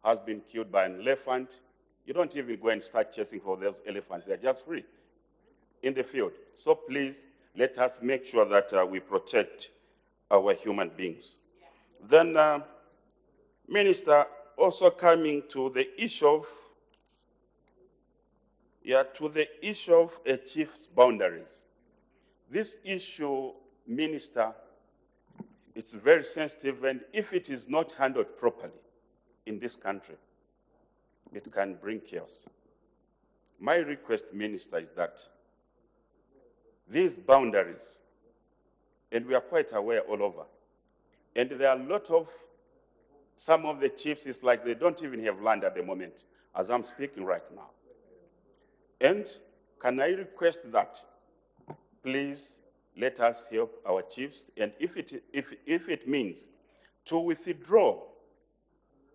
has been killed by an elephant, you don't even go and start chasing for those elephants. They're just free in the field. So please, let us make sure that we protect our human beings. Then, Minister, also coming to the issue of a chief's boundaries. This issue, Minister, it's very sensitive, and if it is not handled properly in this country, it can bring chaos. My request, Minister, is that these boundaries, and we are quite aware all over, and there are a lot of, some of the chiefs, it's like they don't even have land at the moment, as I'm speaking right now. And can I request that, please, let us help our chiefs, and if it means to withdraw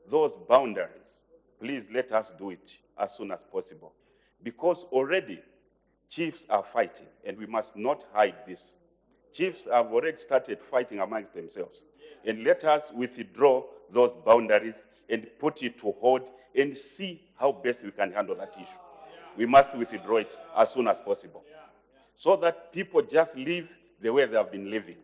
those boundaries, please let us do it as soon as possible. Because already chiefs are fighting, and we must not hide this. Chiefs have already started fighting amongst themselves. And let us withdraw those boundaries and put it to hold and see how best we can handle that issue. We must withdraw it as soon as possible, so that people just live the way they have been living.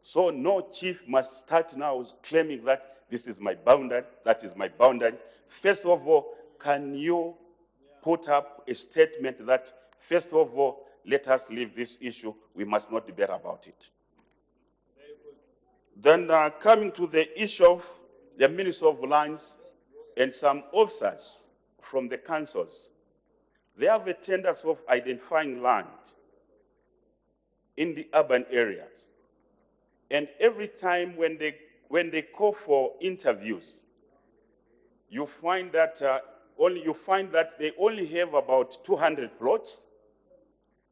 So no chief must start now claiming that this is my boundary, that is my boundary. First of all, can you put up a statement that, first of all, let us leave this issue, we must not debate about it. Then coming to the issue of the Minister of Lands and some officers from the councils, they have a tendency of identifying land in the urban areas. And every time when they call for interviews, you find that they only have about 200 plots.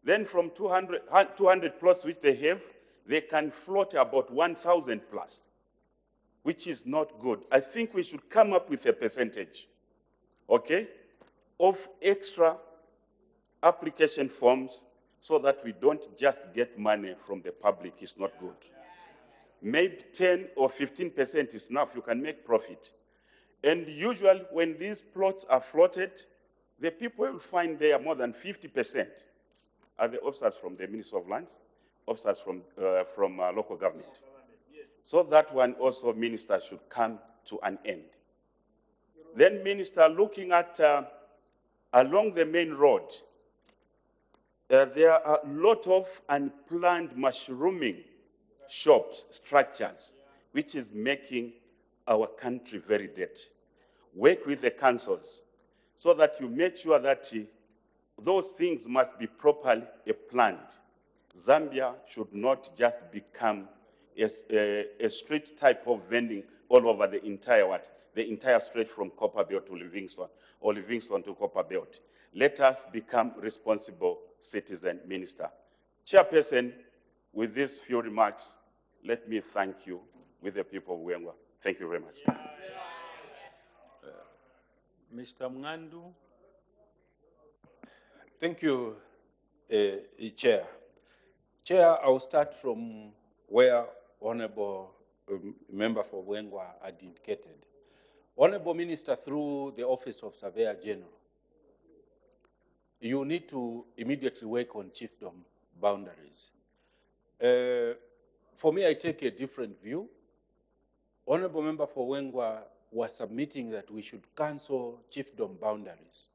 Then from 200 plots which they have, they can float about 1,000 plus, which is not good. I think we should come up with a percentage, okay, of extra application forms, so that we don't just get money from the public. It's not good. Maybe 10 or 15% is enough. You can make profit. And usually when these plots are floated, the people will find there more than 50% are the officers from the Ministry of Lands, officers from local government. So that one also, Minister, should come to an end. Then, Minister, looking at along the main road, there are a lot of unplanned mushrooming shops, structures, which is making our country very dirty. Work with the councils so that you make sure that those things must be properly planned. Zambia should not just become a street type of vending all over the entire stretch from Copperbelt to Livingston, or Livingston to Copperbelt. Let us become responsible citizen, Minister. Chairperson, with these few remarks, let me thank you with the people of Wengwa. Thank you very much. Mr. Mngandu. Thank you, Chair. Chair, I'll start from where Honorable Member for Wengwa had indicated. Honorable Minister, through the Office of Surveyor General, you need to immediately work on chiefdom boundaries. For me, I take a different view. Honorable Member for Wengwa was submitting that we should cancel chiefdom boundaries.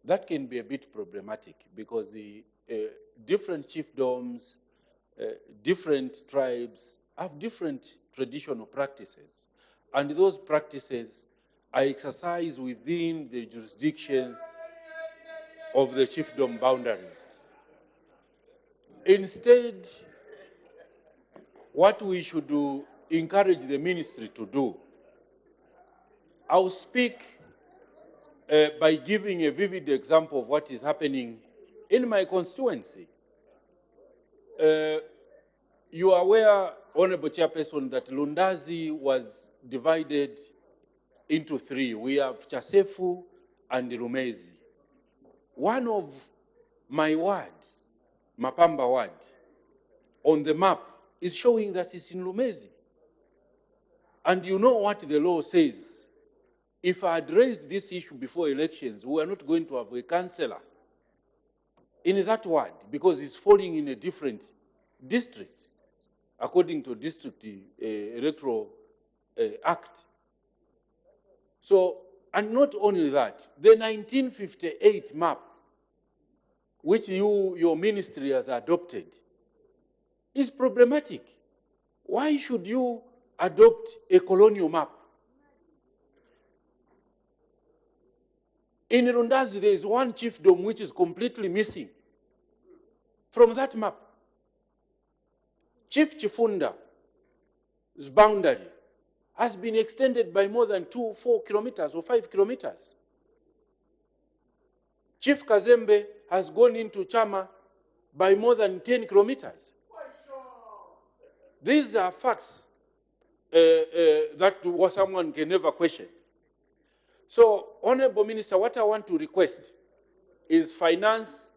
That can be a bit problematic because the different chiefdoms, different tribes have different traditional practices. And those practices are exercised within the jurisdiction of the chiefdom boundaries. Instead, what we should do, encourage the ministry to do, I'll speak by giving a vivid example of what is happening in my constituency. You are aware, Honorable Chairperson, that Lundazi was divided into three. We have Chasefu and Rumezi. One of my wards, Mapamba ward, on the map is showing that it's in Lumezi. And you know what the law says. If I had raised this issue before elections, we are not going to have a councillor in that ward because it's falling in a different district, according to District Electoral Act. So, and not only that, the 1958 map, which your ministry has adopted, is problematic. Why should you adopt a colonial map? In Rundazi, there is one chiefdom which is completely missing from that map. Chief Chifunda's boundary has been extended by more than 4 kilometers or 5 kilometers. Chief Kazembe has gone into Chama by more than 10 kilometers. These are facts that someone can never question. So, Honorable Minister, what I want to request is finance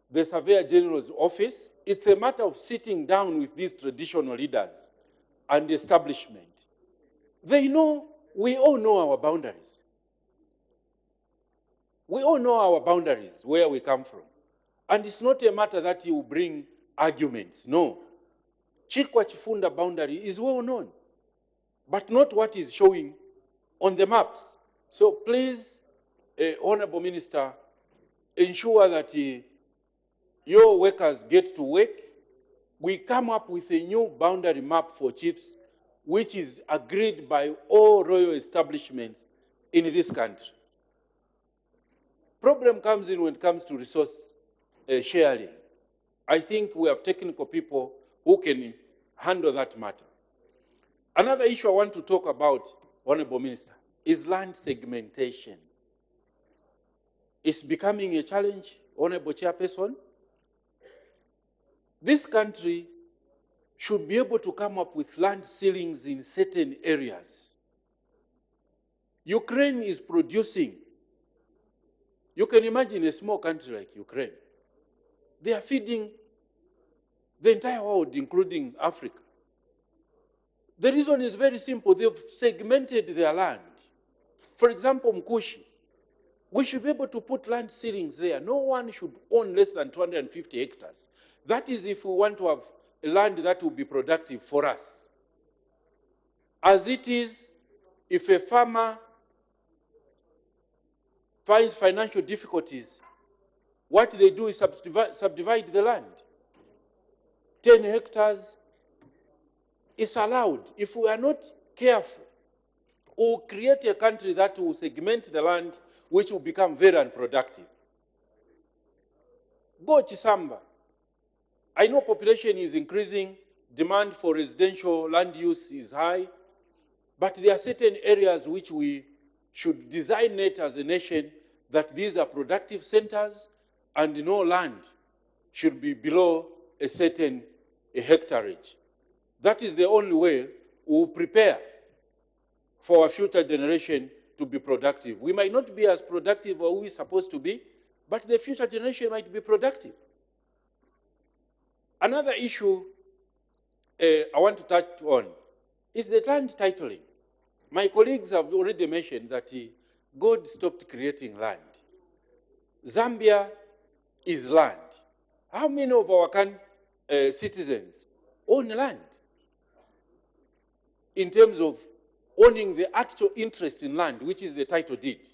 the Surveyor General's office. It's a matter of sitting down with these traditional leaders and establishment. They know, we all know our boundaries. We all know our boundaries, where we come from. And it's not a matter that you bring arguments, no. Chikwa Chifunda boundary is well known, but not what is showing on the maps. So please, Honorable Minister, ensure that your workers get to work. We come up with a new boundary map for chiefs, which is agreed by all royal establishments in this country. Problem comes in when it comes to resource sharing. I think we have technical people who can handle that matter. Another issue I want to talk about, Honorable Minister, is land segmentation. It's becoming a challenge, Honorable Chairperson. This country should be able to come up with land ceilings in certain areas. Ukraine is producing. You can imagine a small country like Ukraine. They are feeding the entire world, including Africa. The reason is very simple. They've segmented their land. For example, Mkushi, we should be able to put land ceilings there. No one should own less than 250 hectares. That is if we want to have land that will be productive for us. As it is, if a farmer finds financial difficulties, what they do is subdivide the land. 10 hectares is allowed. If we are not careful, we'll create a country that will segment the land, which will become very unproductive. Go Chisamba. I know population is increasing, demand for residential land use is high, but there are certain areas which we should designate as a nation that these are productive centers and no land should be below a certain hectareage. That is the only way we will prepare for our future generation to be productive. We might not be as productive as we're supposed to be, but the future generation might be productive. Another issue I want to touch on is the land titling. My colleagues have already mentioned that God stopped creating land. Zambia is land. How many of our citizens own land in terms of owning the actual interest in land, which is the title deed?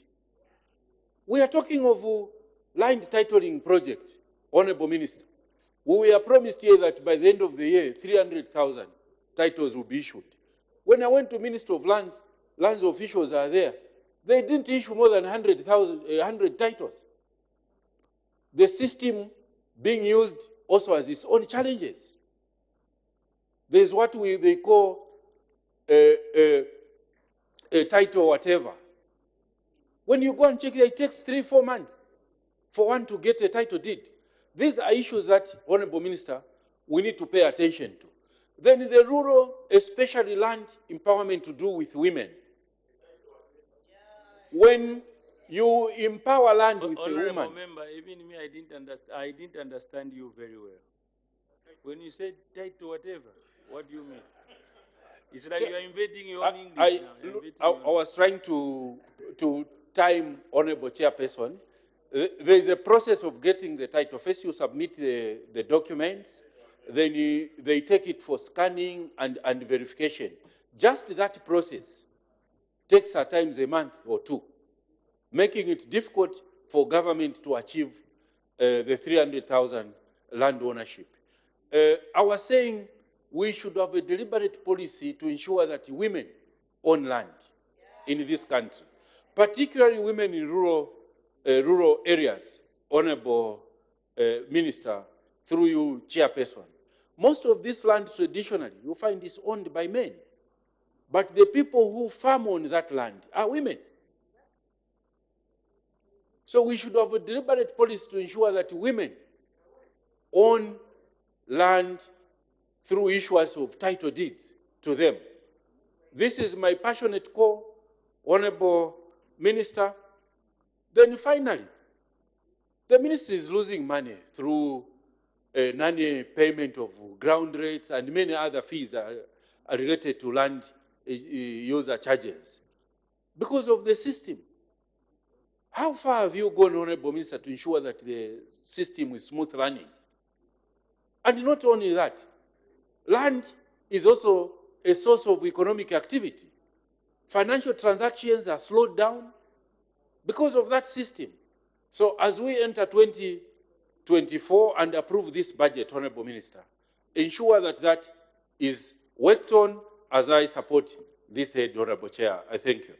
We are talking of land titling project, Honorable Minister. We were promised here that by the end of the year, 300,000 titles will be issued. When I went to Minister of Lands, lands officials are there. They didn't issue more than 100 titles. The system being used also has its own challenges. There's what they call a title whatever. When you go and check it takes 3-4 months for one to get a title deed. These are issues that, Honorable Minister, we need to pay attention to. Then the rural, especially land empowerment to do with women. When you empower land with a woman. Honorable member, even me, I didn't understand you very well. When you said title whatever, what do you mean? It's like you are invading your own English now. I was trying to time Honorable Chairperson. There is a process of getting the title. First, you submit the documents, then they take it for scanning and verification. Just that process takes at times a month or two, making it difficult for government to achieve the 300,000 land ownership. I was saying we should have a deliberate policy to ensure that women own land in this country, particularly women in rural areas. Honorable Minister, through you, Chairperson. Most of this land traditionally, you find is owned by men. But the people who farm on that land are women. So we should have a deliberate policy to ensure that women own land through issuance of title deeds to them. This is my passionate call, Honorable Minister. Then finally, the ministry is losing money through non-payment of ground rates and many other fees are related to land user charges because of the system. How far have you gone, Honorable Minister, to ensure that the system is smooth running? And not only that, land is also a source of economic activity. Financial transactions are slowed down because of that system. So as we enter 2024 and approve this budget, Honorable Minister, ensure that that is worked on as I support this head, Honorable Chair. I thank you.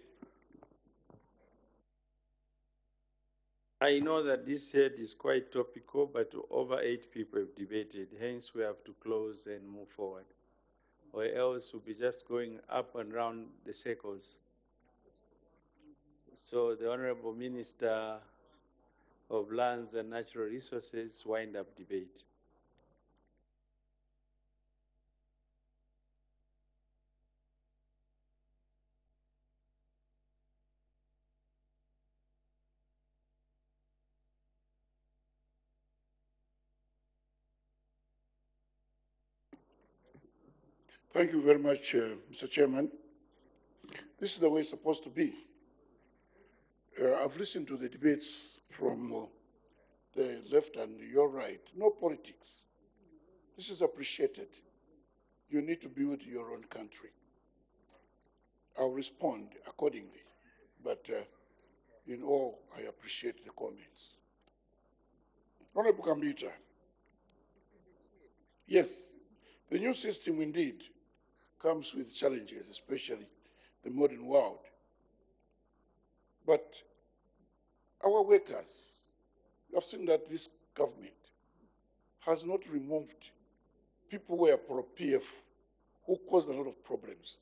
I know that this head is quite topical, but over 8 people have debated. Hence, we have to close and move forward. Or else we'll be just going up and round the circles. So the Honorable Minister of Lands and Natural Resources wind up debate. Thank you very much, Mr. Chairman. This is the way it's supposed to be. I've listened to the debates from the left and your right. No politics. This is appreciated. You need to build your own country. I'll respond accordingly. But in all, I appreciate the comments. Honorable Kambita, yes, the new system indeed comes with challenges, especially the modern world. But our workers, you have seen that this government has not removed people who were pro-PF who caused a lot of problems.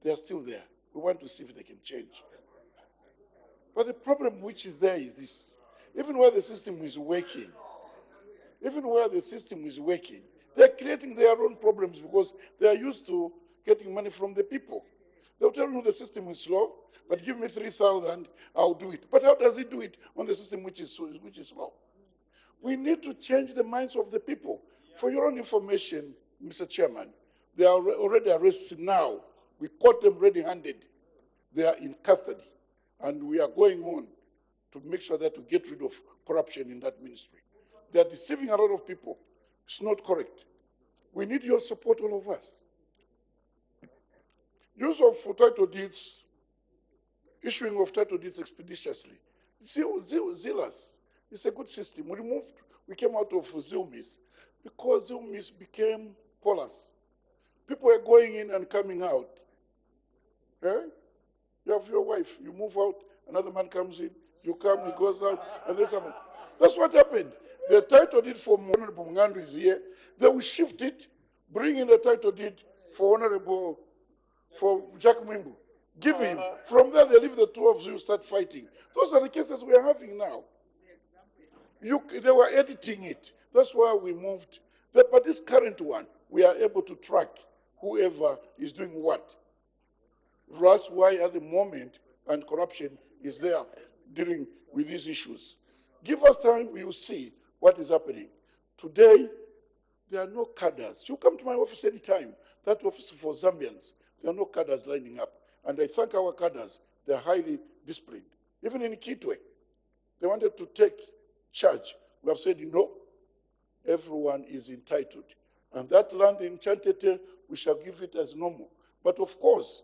They are still there. We want to see if they can change. But the problem which is there is this. Even where the system is working, they're creating their own problems because they are used to getting money from the people. They'll tell you the system is slow, but give me 3,000, I'll do it. But how does he do it on the system which is slow? We need to change the minds of the people. For your own information, Mr. Chairman, there are already arrests now. We caught them red-handed They are in custody. And we are going on to make sure that we get rid of corruption in that ministry. They are deceiving a lot of people. It's not correct. We need your support, all of us. Use of title deeds, issuing of title deeds expeditiously. Zealous. It's a good system. We came out of Zilmis because Zilmis became polis. People are going in and coming out. Eh? You have your wife, you move out, another man comes in, you come, he goes out, and then someone. That's what happened. The title deed for Honorable Mngandu is here. They will shift it, bring in the title deed for Jack Mwimbu. Give him. From there, they leave the two of you, start fighting. Those are the cases we are having now. They were editing it. That's why we moved. But this current one, we are able to track whoever is doing what. That's why at the moment, and corruption is there dealing with these issues. Give us time, we will see what is happening. Today, there are no cadres. You come to my office anytime. That office for Zambians, there are no cadres lining up. And I thank our cadres. They are highly disciplined. Even in Kitwe, they wanted to take charge. We have said, no, everyone is entitled. And that land in Chantete, we shall give it as normal. But of course,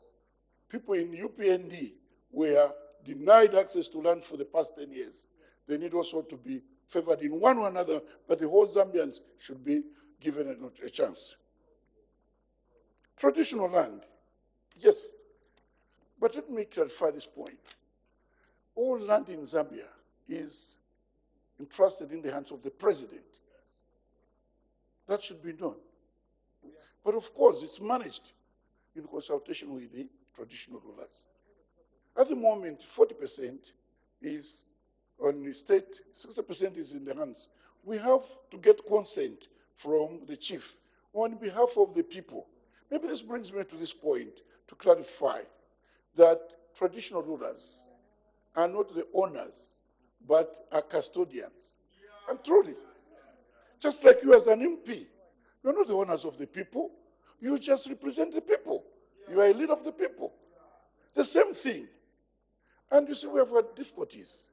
people in UPND were denied access to land for the past 10 years. They need also to be favored in one or another, but the whole Zambians should be given a chance. Traditional land, yes. But let me clarify this point. All land in Zambia is entrusted in the hands of the president. That should be done. But of course, it's managed in consultation with the traditional rulers. At the moment, 40% is on the state, 60% is in the hands. We have to get consent from the chief on behalf of the people. Maybe this brings me to this point to clarify that traditional rulers are not the owners, but are custodians. And truly, just like you as an MP, you're not the owners of the people. You just represent the people. You are a leader of the people. The same thing. And you see, we have had difficulties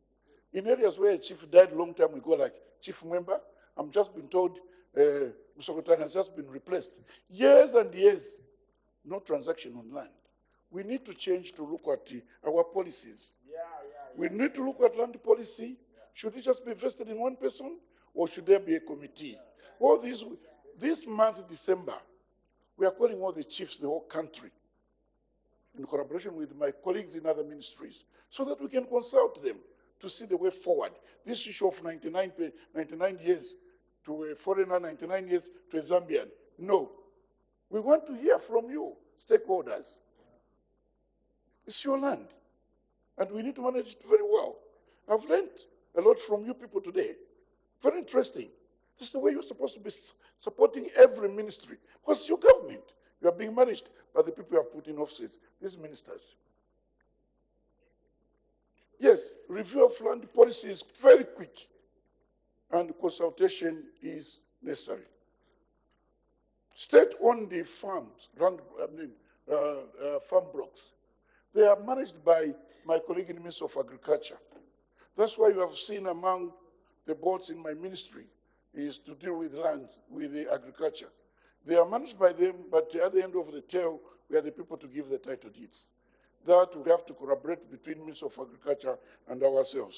in areas where a chief died a long time ago, like Chief Mwemba. I'm just been told Musokotane has just been replaced. Years and years, no transaction on land. We need to change to look at our policies. We need to look at land policy. Should it just be vested in one person, or should there be a committee? All this month, December, we are calling all the chiefs, the whole country, in collaboration with my colleagues in other ministries, so that we can consult them to see the way forward. This issue of 99 years to a foreigner, 99 years to a Zambian. No. We want to hear from you, stakeholders. It's your land, and we need to manage it very well. I've learned a lot from you people today. Very interesting. This is the way you're supposed to be supporting every ministry. Because your government, you are being managed by the people you have put in offices, these ministers. Yes, review of land policy is very quick, and consultation is necessary. State-owned farms, farm blocks, they are managed by my colleague in the Ministry of Agriculture. That's why you have seen among the boards in my ministry is to deal with land, with the agriculture. They are managed by them, but at the end of the tail, we are the people to give the title deeds. That we have to collaborate between Ministry of Agriculture and ourselves.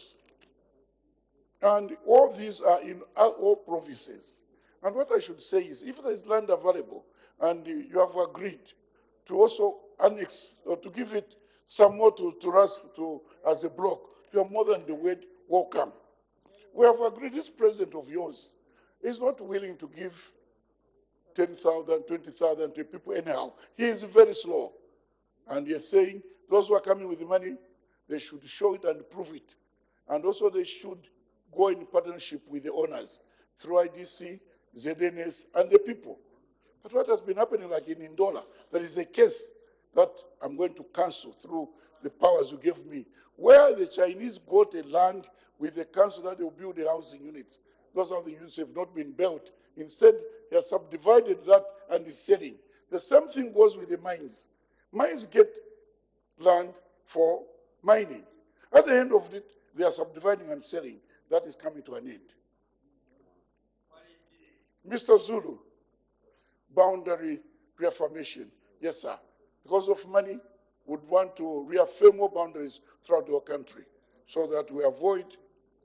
And all these are in all provinces. And what I should say is, if there is land available, and you have agreed to also annex, or to give it some more to us as a block, you are more than the word welcome. We have agreed, this president of yours is not willing to give 10,000, 20,000 to people anyhow. He is very slow. And he is saying, those who are coming with the money, they should show it and prove it. And also they should go in partnership with the owners through IDC, ZNS, and the people. But what has been happening, like in Ndola, there is a case that I'm going to cancel through the powers you gave me, where the Chinese got a land with the council that they will build the housing units. Those housing units have not been built. Instead, they have subdivided that and is selling. The same thing goes with the mines. Mines get land for mining. At the end of it, they are subdividing and selling. That is coming to an end. Mr. Zulu, boundary reaffirmation. Yes, sir. Because of money, would want to reaffirm more boundaries throughout our country so that we avoid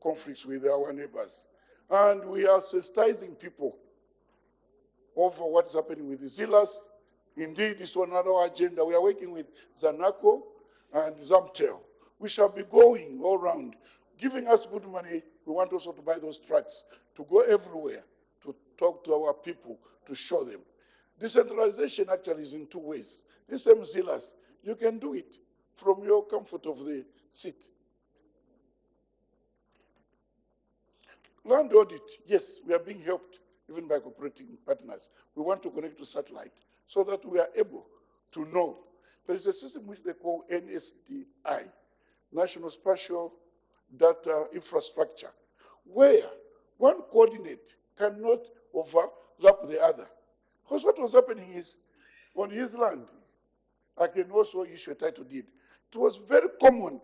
conflicts with our neighbors. And we are sensitizing people over what is happening with the Zilas. Indeed, it's on our agenda. We are working with Zanaco and Zamtel. We shall be going all around, giving us good money. We want also to buy those trucks, to go everywhere, to talk to our people, to show them. Decentralization actually is in two ways. The same Zilas, you can do it from your comfort of the seat. Land audit, yes, we are being helped even by cooperating partners. We want to connect to satellite so that we are able to know. There is a system which they call NSDI, National Spatial Data Infrastructure, where one coordinate cannot overlap the other. Because what was happening is, on his land, I can also issue a title deed. It was very common.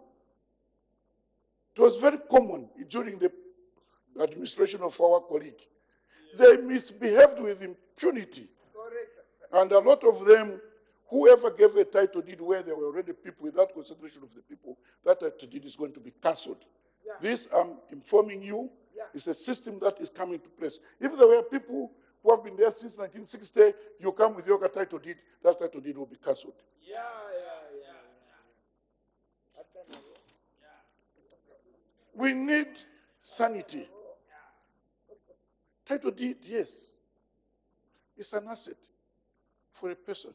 It was very common during the administration of our colleague. They misbehaved with impunity. And a lot of them, whoever gave a title deed where there were already people without consideration of the people, that title deed is going to be cancelled. This, I'm informing you, is a system that is coming to place. If there were people who have been there since 1960, you come with your title deed, that title deed will be cancelled. We need sanity. Title deed, yes, it's an asset for a person,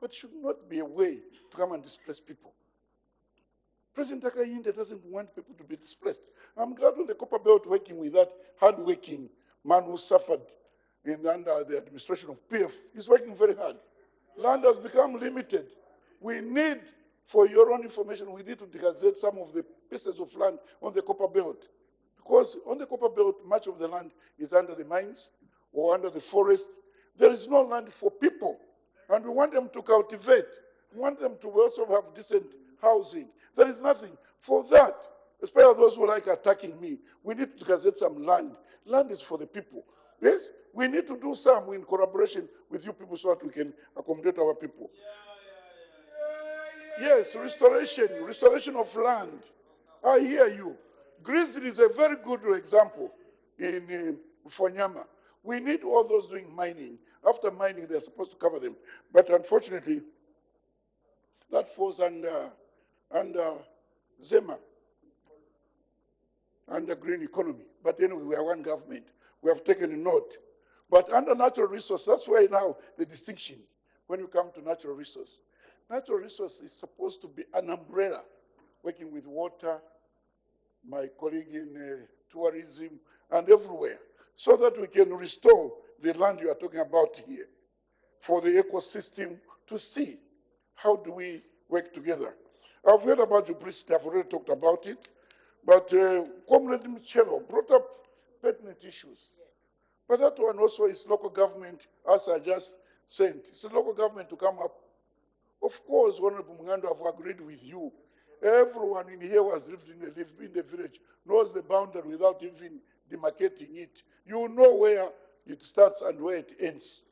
but it should not be a way to come and displace people. President Takayinde doesn't want people to be displaced. I'm glad on the Copper Belt working with that hard-working man who suffered under the administration of PF. He's working very hard. Land has become limited. We need, for your own information, we need to degazette some of the pieces of land on the Copper Belt. Because on the Copper Belt, much of the land is under the mines or under the forest. There is no land for people. And we want them to cultivate. We want them to also have decent housing. There is nothing. For that, especially those who like attacking me, we need to gazette some land. Land is for the people. Yes? We need to do some in collaboration with you people so that we can accommodate our people. Yes, restoration of land. I hear you. Grizzly is a very good example in Fonyama. We need all those doing mining. After mining, they're supposed to cover them. But unfortunately, that falls under Zema, under green economy. But anyway, we are one government. We have taken a note. But under natural resource, that's why now the distinction when you come to natural resource. Natural resource is supposed to be an umbrella, working with water, my colleague in tourism, and everywhere, so that we can restore the land you are talking about here for the ecosystem to see how do we work together. I've heard about Jubricity, I've already talked about it, but Comrade Michelo brought up pertinent issues. But that one also is local government, as I just said. It's the local government to come up. Of course, Honorable Mungando, I've agreed with you. Everyone in here who has lived in the village knows the boundary without even demarcating it. You know where it starts and where it ends.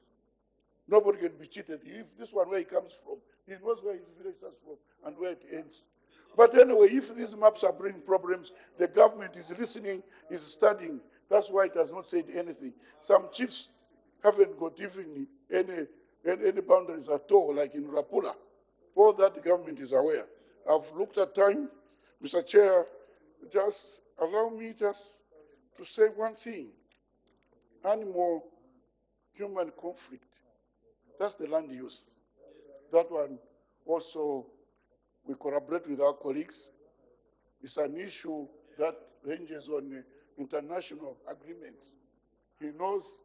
Nobody can be cheated. If this one where he comes from, he knows where his village starts from and where it ends. But anyway, if these maps are bringing problems, the government is listening, is studying. That's why it has not said anything. Some chiefs haven't got even any boundaries at all, like in Rapula. All that the government is aware. I've looked at time. Mr. Chair, just allow me just to say one thing. Animal-human conflict, that's the land use. That one also, we collaborate with our colleagues. It's an issue that ranges on international agreements. He knows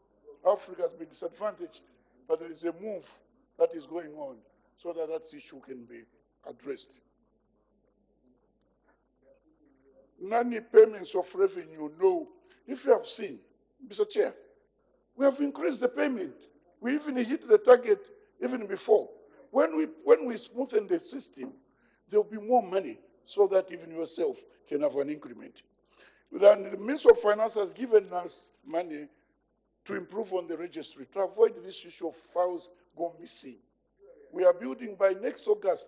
Africa has been disadvantaged, but there is a move that is going on so that that issue can be addressed. None payments of revenue, no. If you have seen, Mr. Chair, we have increased the payment. We even hit the target even before. When we smoothen the system, there will be more money so that even yourself can have an increment. Then the Minister of Finance has given us money to improve on the registry, to avoid this issue of files go missing. We are building by next August.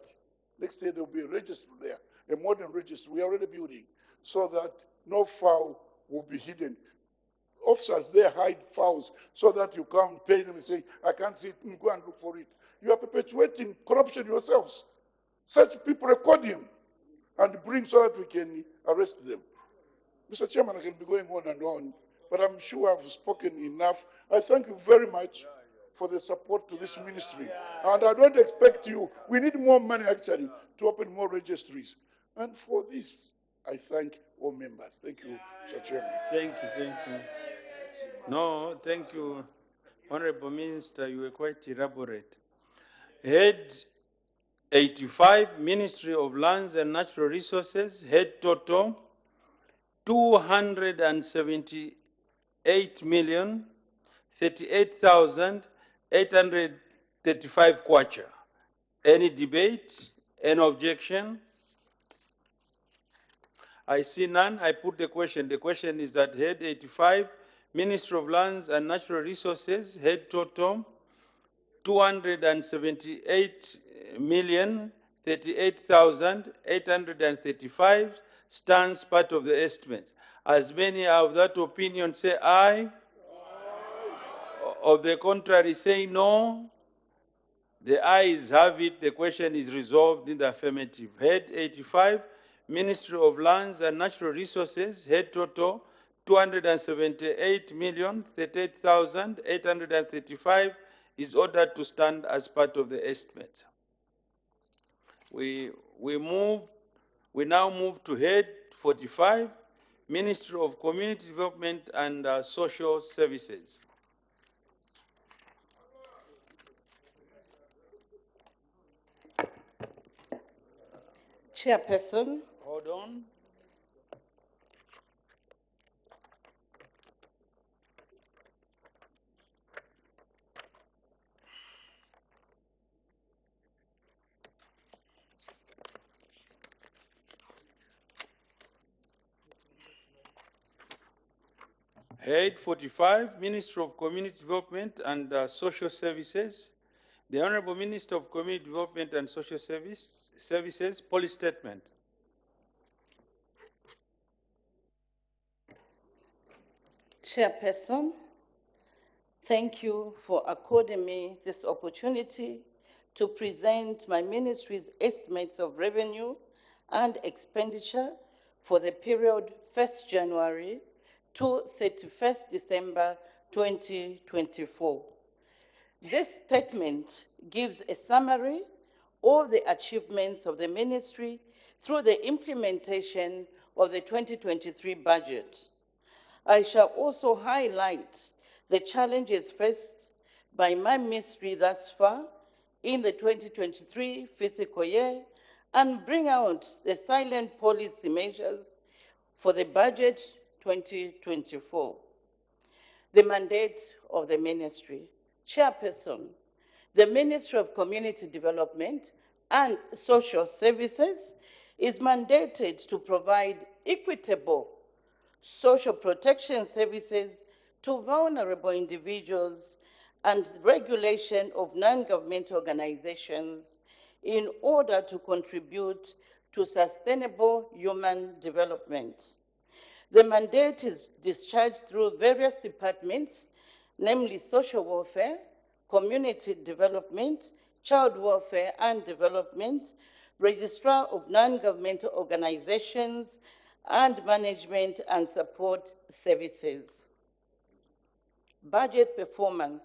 Next year there will be a registry there, a modern registry. We are already building so that no file will be hidden. Officers there hide files so that you can't pay them and say, I can't see it, go and look for it. You are perpetuating corruption yourselves. Such people record him and bring so that we can arrest them. Mr. Chairman, I can be going on, but I'm sure I've spoken enough. I thank you very much for the support to this ministry. And I don't expect you, we need more money actually to open more registries. And for this, I thank all members. Thank you, Mr. Chairman. Thank you. No, thank you, Honorable Minister, you were quite elaborate. Head 85, Ministry of Lands and Natural Resources, head total 278,038,835 kwacha. Any debate? Any objection? I see none. I put the question. The question is that head 85, Ministry of Lands and Natural Resources, head total 278,038,835 stands part of the estimate. As many of that opinion say aye, of the contrary say no, the ayes have it. The question is resolved in the affirmative. Head 85, Ministry of Lands and Natural Resources, head total 278,038,835 is ordered to stand as part of the estimate. We now move to head 45, Ministry of Community Development and Social Services. Chairperson. Hold on. Head 45, Ministry of Community Development and Social Services. The Honorable Minister of Community Development and Social Services, policy statement. Chairperson, thank you for according me this opportunity to present my ministry's estimates of revenue and expenditure for the period 1st January to 31st December 2024. This statement gives a summary of the achievements of the ministry through the implementation of the 2023 budget. I shall also highlight the challenges faced by my ministry thus far in the 2023 fiscal year and bring out the silent policy measures for the budget 2024. The mandate of the ministry. Chairperson, the Ministry of Community Development and Social Services is mandated to provide equitable social protection services to vulnerable individuals and regulation of non-governmental organizations in order to contribute to sustainable human development. The mandate is discharged through various departments, namely social welfare, community development, child welfare and development, registrar of non-governmental organizations, and management and support services. Budget performance.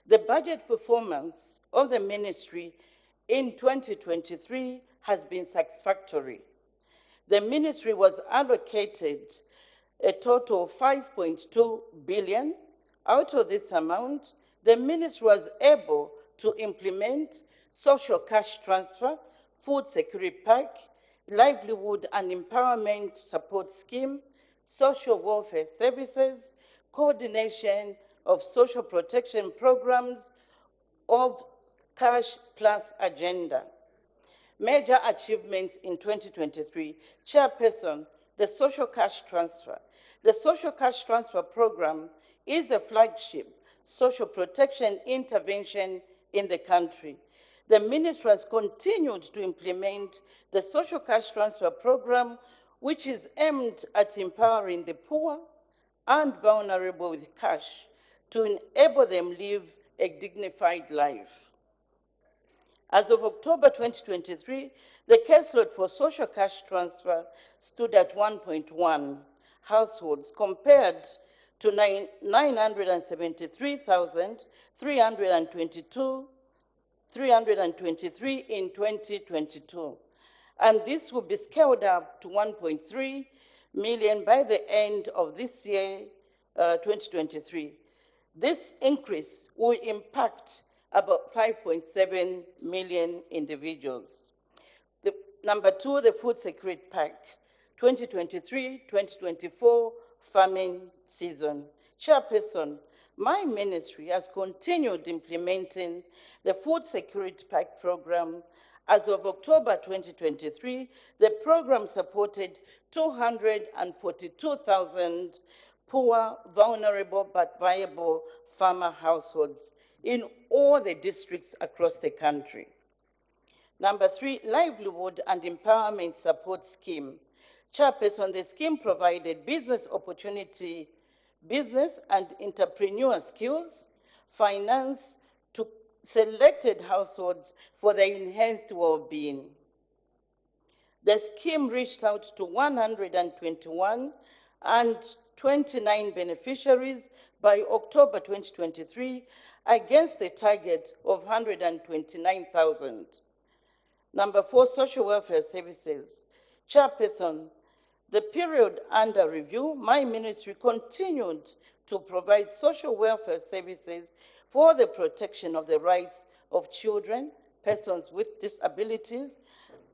The budget performance of the ministry in 2023 has been satisfactory. The ministry was allocated a total of 5.2 billion. Out of this amount, the ministry was able to implement social cash transfer, food security pack, livelihood and empowerment support scheme, social welfare services, coordination of social protection programs of cash plus agenda. Major achievements in 2023. Chairperson, the social cash transfer. The social cash transfer program is a flagship social protection intervention in the country. The ministry has continued to implement the social cash transfer program, which is aimed at empowering the poor and vulnerable with cash to enable them live a dignified life. As of October 2023, the caseload for social cash transfer stood at 1.1 households compared to 973,323 in 2022. And this will be scaled up to 1.3 million by the end of this year, 2023. This increase will impact about 5.7 million individuals. Number two, the Food Security Pack, 2023-2024 farming season. Chairperson, my ministry has continued implementing the Food Security Pack program. As of October 2023, the program supported 242,000 poor, vulnerable, but viable farmer households in all the districts across the country. Number three, Livelihood and Empowerment Support Scheme. Chairperson, the scheme provided business opportunity, business and entrepreneur skills, finance to selected households for their enhanced well-being. The scheme reached out to 121 and 29 beneficiaries by October 2023 against a target of 129,000. Number four, social welfare services. Chairperson, the period under review, my ministry continued to provide social welfare services for the protection of the rights of children, persons with disabilities,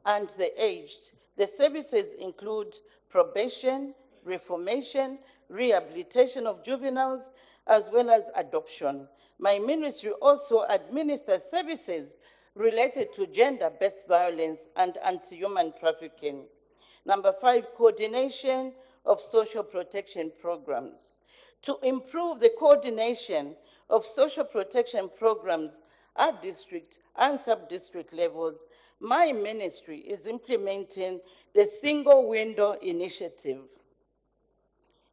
and the aged. The services include probation, reformation, rehabilitation of juveniles, as well as adoption. My ministry also administers services related to gender-based violence and anti-human trafficking. Number five, coordination of social protection programs. To improve the coordination of social protection programs at district and sub-district levels, my ministry is implementing the Single Window Initiative.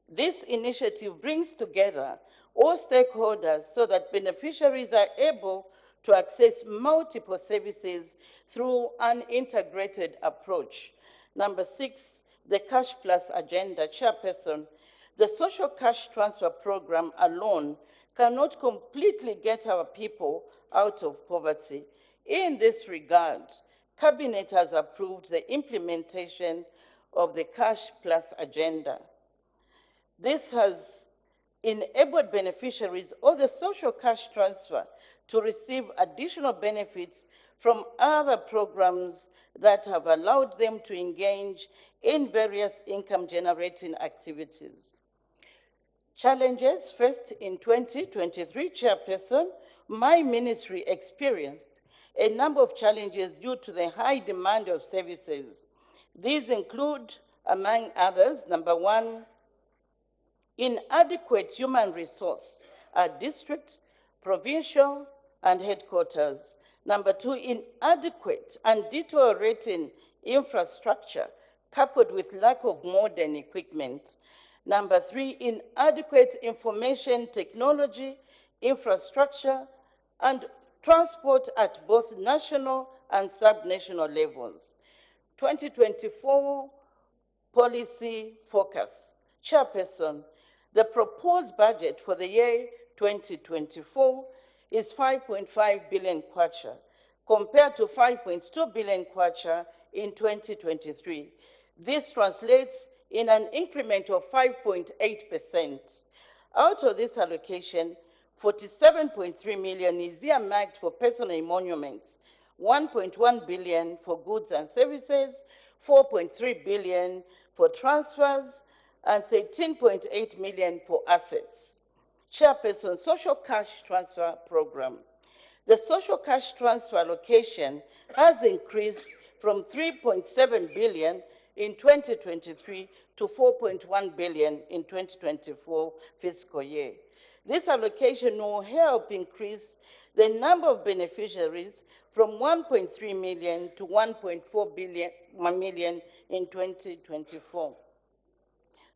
This initiative brings together all stakeholders so that beneficiaries are able to access multiple services through an integrated approach. Number six, the Cash Plus Agenda. Chairperson, the social cash transfer program alone cannot completely get our people out of poverty. In this regard, Cabinet has approved the implementation of the Cash Plus Agenda. This has enabled beneficiaries of the social cash transfer to receive additional benefits from other programs that have allowed them to engage in various income-generating activities. Challenges. First, in 2023, Chairperson, my ministry experienced a number of challenges due to the high demand of services. These include, among others, number one, inadequate human resource at district, provincial, and headquarters. Number two, inadequate and deteriorating infrastructure coupled with lack of modern equipment. Number three, inadequate information technology, infrastructure, and transport at both national and sub-national levels. 2024 policy focus. Chairperson, the proposed budget for the year 2024 is 5.5 billion kwacha, compared to 5.2 billion kwacha in 2023. This translates in an increment of 5.8%. Out of this allocation, 47.3 million is earmarked for personal emoluments, 1.1 billion for goods and services, 4.3 billion for transfers, and 13.8 million for assets. Chairperson, Social Cash Transfer Program. The social cash transfer allocation has increased from 3.7 billion in 2023 to 4.1 billion in 2024 fiscal year. This allocation will help increase the number of beneficiaries from 1.3 million to 1.4 million in 2024.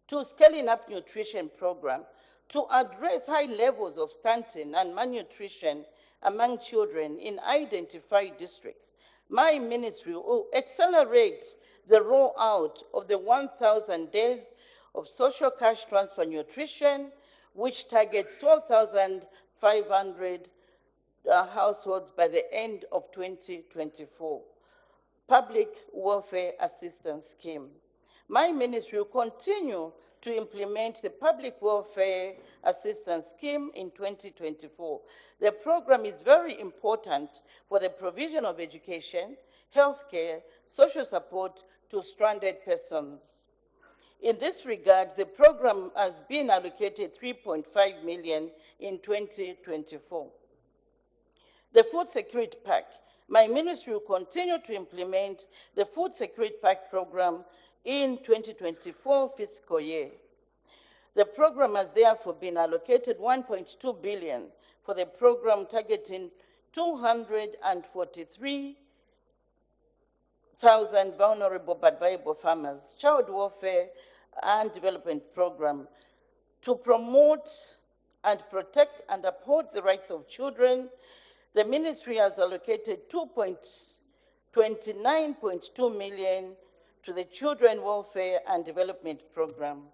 To scaling up nutrition program to address high levels of stunting and malnutrition among children in identified districts. My ministry will accelerate the rollout of the 1,000 days of social cash transfer nutrition, which targets 12,500 households by the end of 2024. Public Welfare Assistance Scheme. My ministry will continue to implement the Public Welfare Assistance Scheme in 2024. The program is very important for the provision of education, healthcare, social support to stranded persons. In this regard, the program has been allocated 3.5 million in 2024. The Food Security Pack. My ministry will continue to implement the Food Security Pack program in 2024 fiscal year. The program has therefore been allocated 1.2 billion for the program targeting 243,000 vulnerable but viable farmers, child welfare and development program to promote and protect and uphold the rights of children. The ministry has allocated 29.2 million to the Children Welfare and Development Program.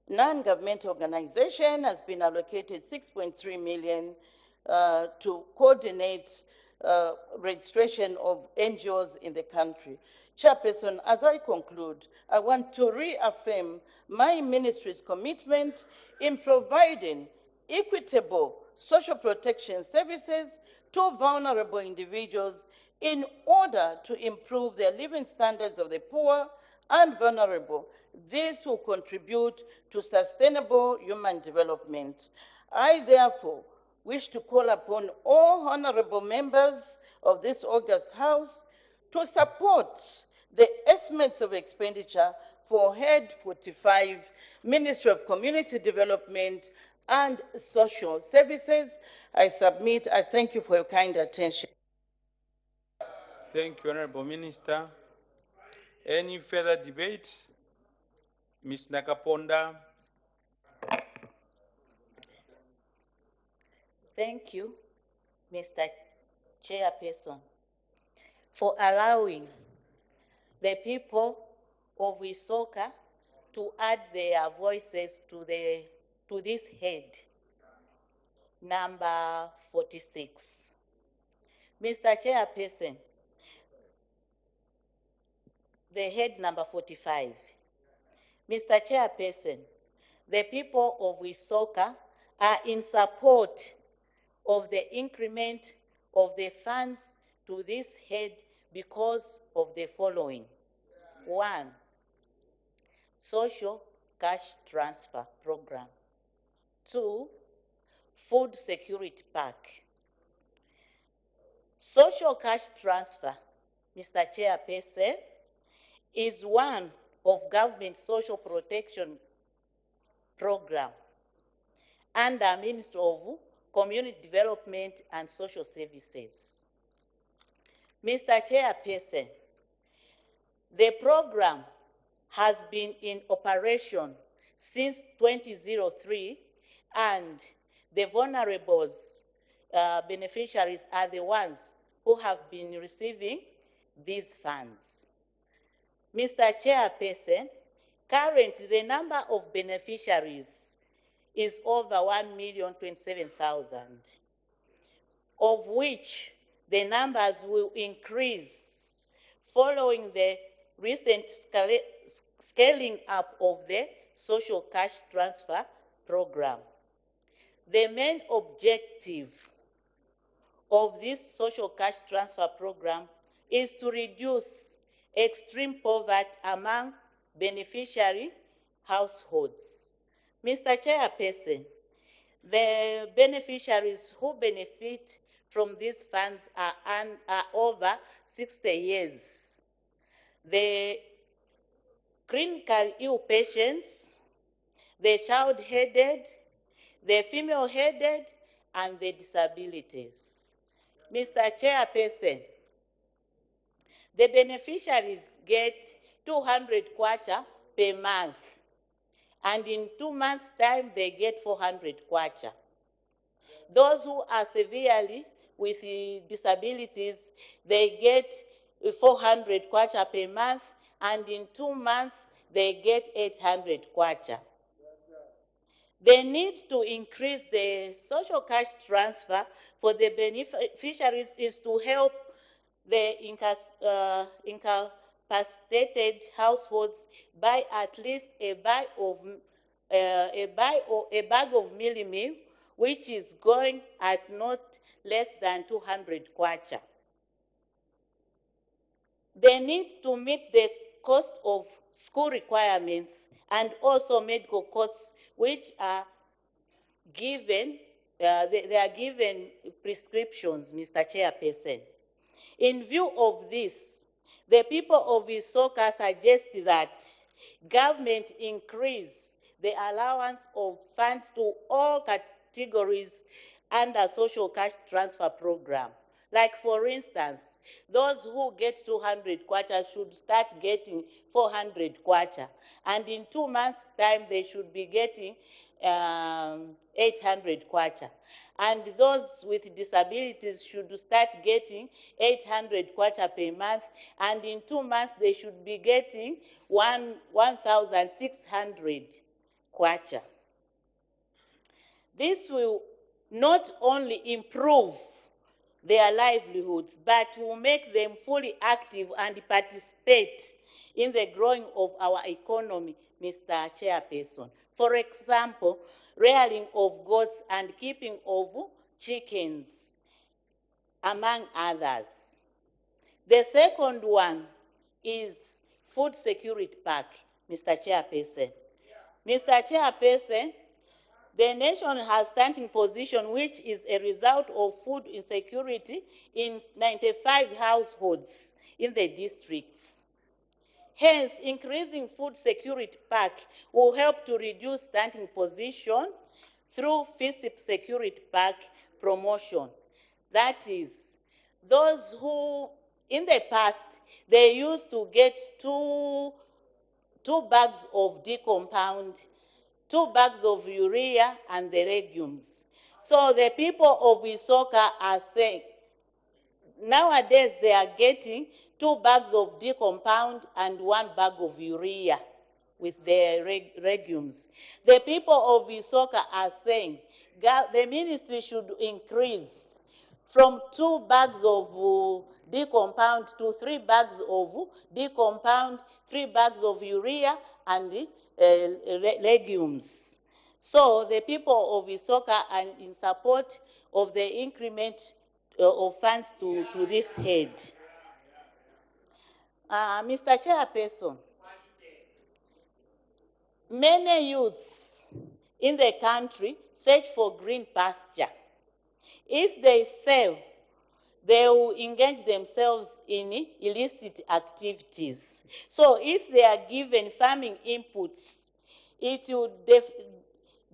Non-governmental organization has been allocated 6.3 million to coordinate registration of NGOs in the country. Chairperson, as I conclude, I want to reaffirm my ministry's commitment in providing equitable social protection services to vulnerable individuals in order to improve the living standards of the poor and vulnerable. This will contribute to sustainable human development. I therefore wish to call upon all honorable members of this august House to support the estimates of expenditure for Head 45, Ministry of Community Development and Social Services. I submit. I thank you for your kind attention. Thank you, Honorable Minister. Any further debate? Ms. Nakaponda. Thank you, Mr. Chairperson, for allowing the people of Isoka to add their voices to this head, number 46. Mr. Chairperson, the head number 45. Mr. Chairperson, the people of Isoka are in support of the increment of the funds to this head because of the following. 1, social cash transfer program. 2, food security pack. Social cash transfer, Mr. Chairperson, is one of government social protection program under Ministry of Community Development and Social Services. Mr. Chairperson, the program has been in operation since 2003, and the vulnerable beneficiaries are the ones who have been receiving these funds. Mr. Chairperson, currently the number of beneficiaries is over 1,027,000, of which the numbers will increase following the recent scaling up of the social cash transfer program. The main objective of this social cash transfer program is to reduce extreme poverty among beneficiary households. Mr. Chairperson, the beneficiaries who benefit from these funds are over 60 years. The clinically ill patients, the child-headed, the female-headed, and the disabilities. Mr. Chairperson, the beneficiaries get 200 kwacha per month, and in 2 months' time, they get 400 kwacha. Those who are severely with disabilities, they get 400 kwacha per month, and in 2 months, they get 800 kwacha. They need to increase the social cash transfer for the beneficiaries is to help the incapacitated households buy at least a bag of mealie meal, which is going at not less than 200 kwacha. They need to meet the cost of school requirements and also medical costs, which are given, they are given prescriptions, Mr. Chairperson. In view of this, the people of Isoka suggest that government increase the allowance of funds to all categories under social cash transfer program. Like for instance, those who get 200 kwacha should start getting 400 kwacha, and in 2 months' time they should be getting 800 kwacha. And those with disabilities should start getting 800 kwacha per month, and in 2 months they should be getting 1,600 kwacha. This will not only improve their livelihoods, but will make them fully active and participate in the growing of our economy, Mr. Chairperson. For example, rearing of goats and keeping of chickens, among others. The second one is food security pack, Mr. Chairperson. Mr. Chairperson, the nation has standing position, which is a result of food insecurity in 95 households in the districts. Hence, increasing food security pack will help to reduce stunting position through FISIP security pack promotion. That is, those who, in the past, they used to get two bags of D-compound, 2 bags of urea, and the legumes. So the people of Isoka are saying, nowadays they are getting 2 bags of D-compound and 1 bag of urea with the legumes. The people of Isoka are saying the ministry should increase from 2 bags of D-compound to 3 bags of D-compound, 3 bags of urea, and legumes. So the people of Isoka are in support of the increment of funds to this head. Mr. Chairperson, many youths in the country search for green pasture. If they fail, they will engage themselves in illicit activities. So if they are given farming inputs, it will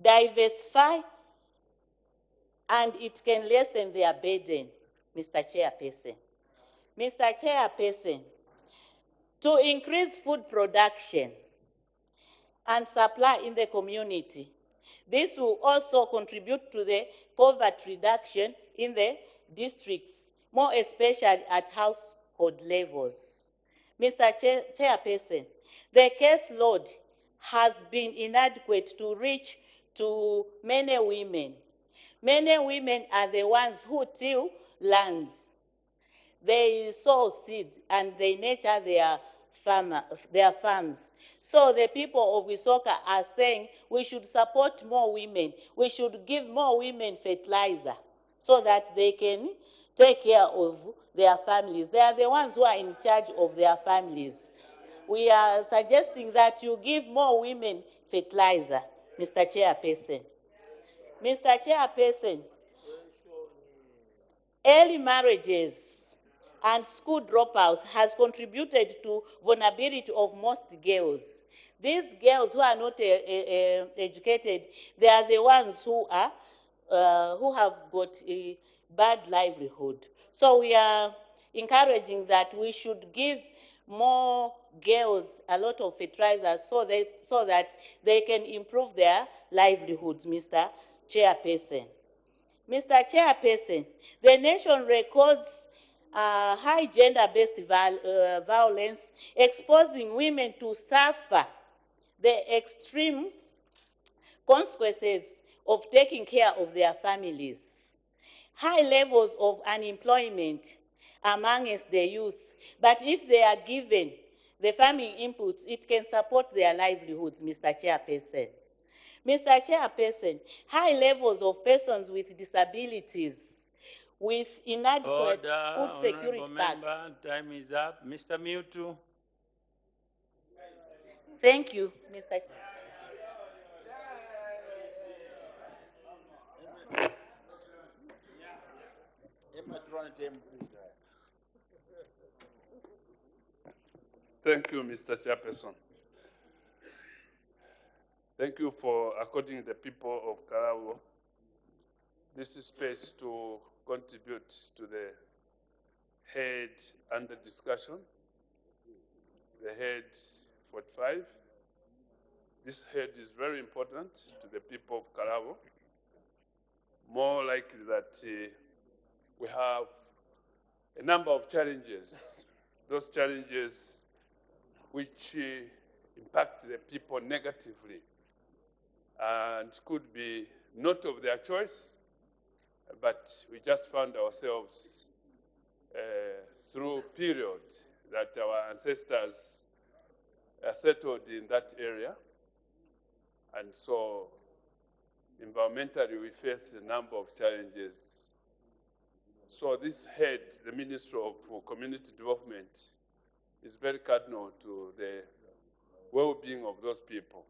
diversify and it can lessen their burden, Mr. Chairperson. Mr. Chairperson, to increase food production and supply in the community, this will also contribute to the poverty reduction in the districts, more especially at household levels. Mr. Chairperson, the caseload has been inadequate to reach to many women. Many women are the ones who till lands. They sow seeds and they nurture their farms. So the people of Isoka are saying we should support more women. We should give more women fertilizer so that they can take care of their families. They are the ones who are in charge of their families. We are suggesting that you give more women fertilizer, Mr. Chairperson. Mr. Chairperson, Early marriages and school dropouts has contributed to vulnerability of most girls. These girls who are not educated, they are the ones who have got a bad livelihood. So we are encouraging that we should give more girls a lot of fertilizers so that they can improve their livelihoods, Mr. Chairperson. Mr. Chairperson, the nation records high gender-based violence, exposing women to suffer the extreme consequences of taking care of their families. High levels of unemployment amongst the youth, but if they are given the farming inputs, it can support their livelihoods, Mr. Chairperson. Mr. Chairperson, high levels of persons with disabilities, with inadequate food security packs. Member, time is up. Mr. Mutu. Thank you, Mr. Thank you, Mr. Chairperson. Thank you for according the people of Karawo this space to contribute to the head under discussion, the head 45. This head is very important to the people of Karawo. More likely that we have a number of challenges. Those challenges which impact the people negatively and could be not of their choice, but we just found ourselves through period that our ancestors settled in that area. And so environmentally we face a number of challenges. So this head, the Ministry of Community Development, is very cardinal to the well-being of those people.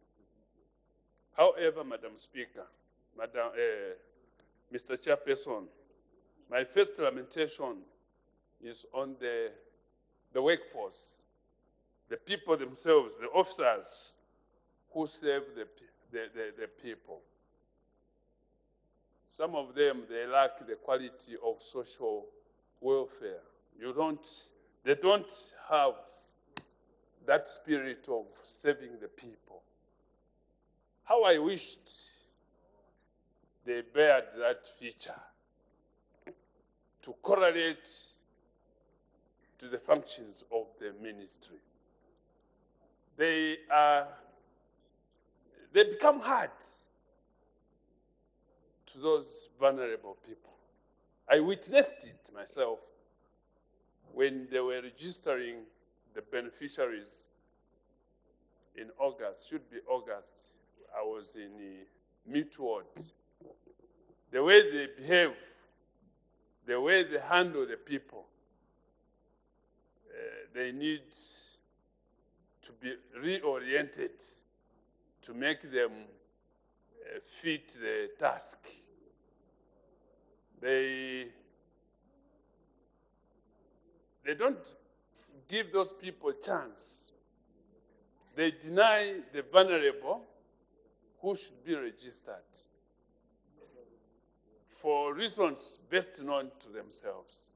However, Madam Speaker, Mr. Chairperson, my first lamentation is on the workforce, the people themselves, the officers who serve the people. Some of them, they lack the quality of social welfare. They don't have that spirit of serving the people. How I wished they bared that feature to correlate to the functions of the ministry. They become hard to those vulnerable people. I witnessed it myself when they were registering the beneficiaries in August, should be August. I was in Midward. The way they behave, the way they handle the people, they need to be reoriented to make them fit the task. They don't give those people a chance. They deny the vulnerable who should be registered for reasons best known to themselves.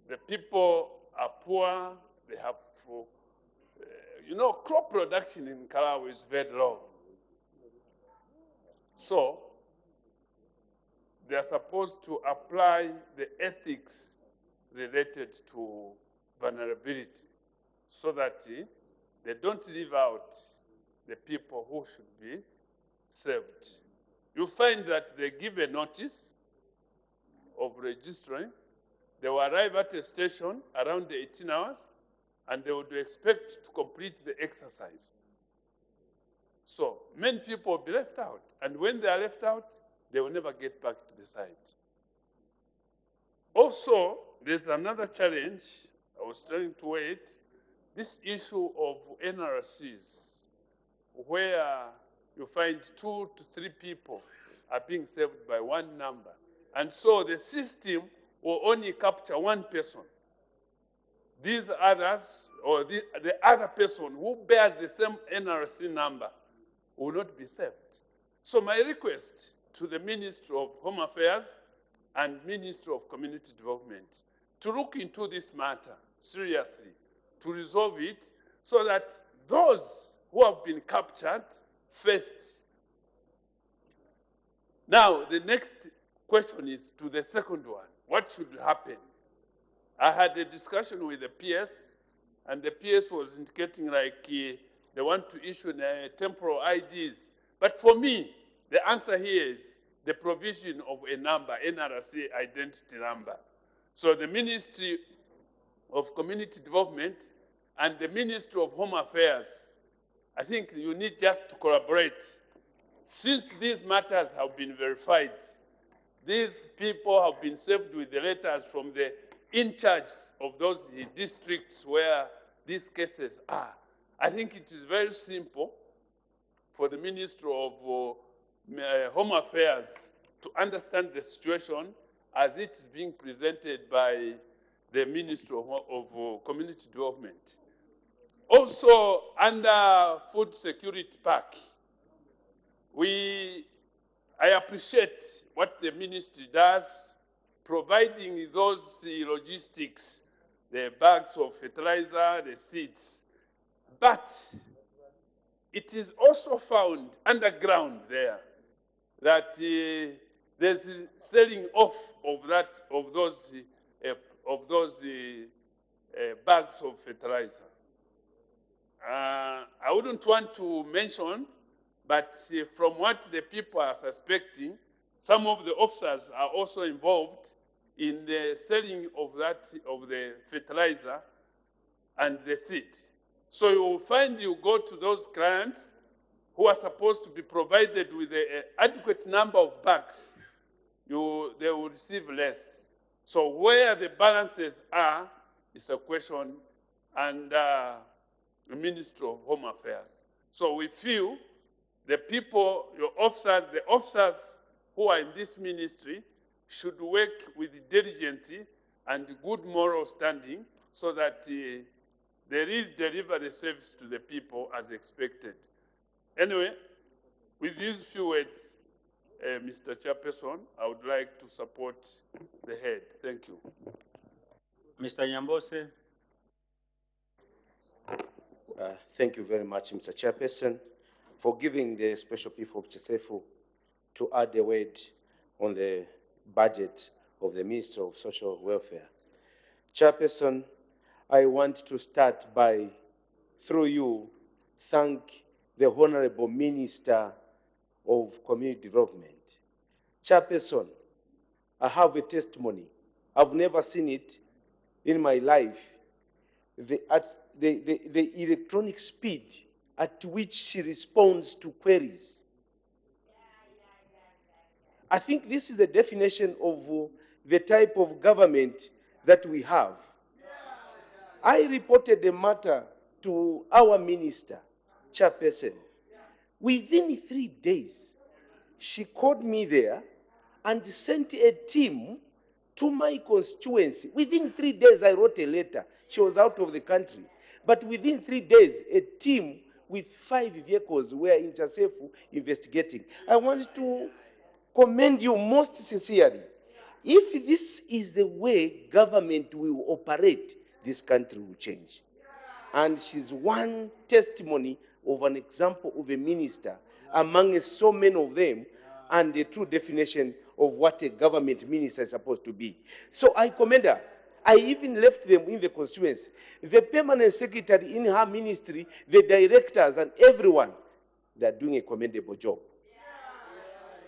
The people are poor, they have, crop production in Karawo is very low. So, they are supposed to apply the ethics related to vulnerability so that they don't leave out the people who should be served. You find that they give a notice of registering. They will arrive at a station around the 18 hours, and they would expect to complete the exercise. So many people will be left out, and when they are left out, they will never get back to the site. Also, there's another challenge I was trying to wait, this issue of NRCs, where you find 2 to 3 people are being served by one number. And so the system will only capture one person. These others, or the other person who bears the same NRC number, will not be saved. So my request to the Ministry of Home Affairs and Ministry of Community Development to look into this matter seriously, to resolve it, so that those who have been captured first. Now, the next question is to the second one. What should happen? I had a discussion with the PS, and the PS was indicating like they want to issue temporal IDs. But for me, the answer here is the provision of a number, NRC identity number. So the Ministry of Community Development and the Ministry of Home Affairs, I think you need just to collaborate. Since these matters have been verified, these people have been served with the letters from the in charge of those districts where these cases are. I think it is very simple for the Ministry of Home Affairs to understand the situation as it is being presented by the Ministry of Community Development. Also, under Food Security Pack, I appreciate what the ministry does, providing those logistics, the bags of fertilizer, the seeds. But it is also found underground there that there's selling off of those bags of fertilizer. I wouldn't want to mention, but from what the people are suspecting, some of the officers are also involved in the selling of the fertilizer and the seed. So you will find you go to those clients who are supposed to be provided with an adequate number of bags, they will receive less. So where the balances are is a question under the Ministry of Home Affairs. So we feel the people, the officers who are in this ministry should work with diligence and good moral standing so that they really deliver the service to the people as expected. Anyway, with these few words, Mr. Chairperson, I would like to support the head. Thank you. Mr. Nyambose. Thank you very much, Mr. Chairperson, for giving the special people of Chisefu to add a word on the budget of the Ministry of Social Welfare. Chairperson, I want to start by, through you, thank the Honorable Minister of Community Development. Chairperson, I have a testimony. I've never seen it in my life. The electronic speed at which she responds to queries. I think this is the definition of the type of government that we have. I reported the matter to our minister, Chairperson. Within 3 days, she called me there and sent a team to my constituency. Within 3 days, I wrote a letter. She was out of the country. But within 3 days, a team with 5 vehicles were in Chisefu investigating. I want to commend you most sincerely. If this is the way government will operate, this country will change. And she's one testimony of an example of a minister among so many of them, and the true definition of what a government minister is supposed to be. So I commend her. I even left them in the constituency. The permanent secretary in her ministry, the directors and everyone, they're doing a commendable job.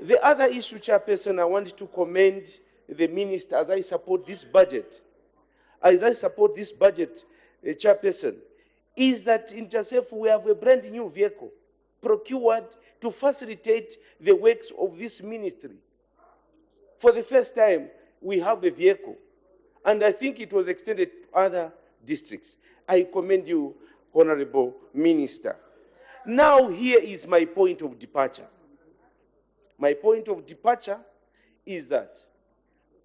The other issue, Chairperson, I want to commend the minister as I support this budget. As I support this budget, Chairperson, is that in Chisefu we have a brand new vehicle procured to facilitate the works of this ministry. For the first time, we have a vehicle. And I think it was extended to other districts. I commend you, Honorable Minister. Now, here is my point of departure. My point of departure is that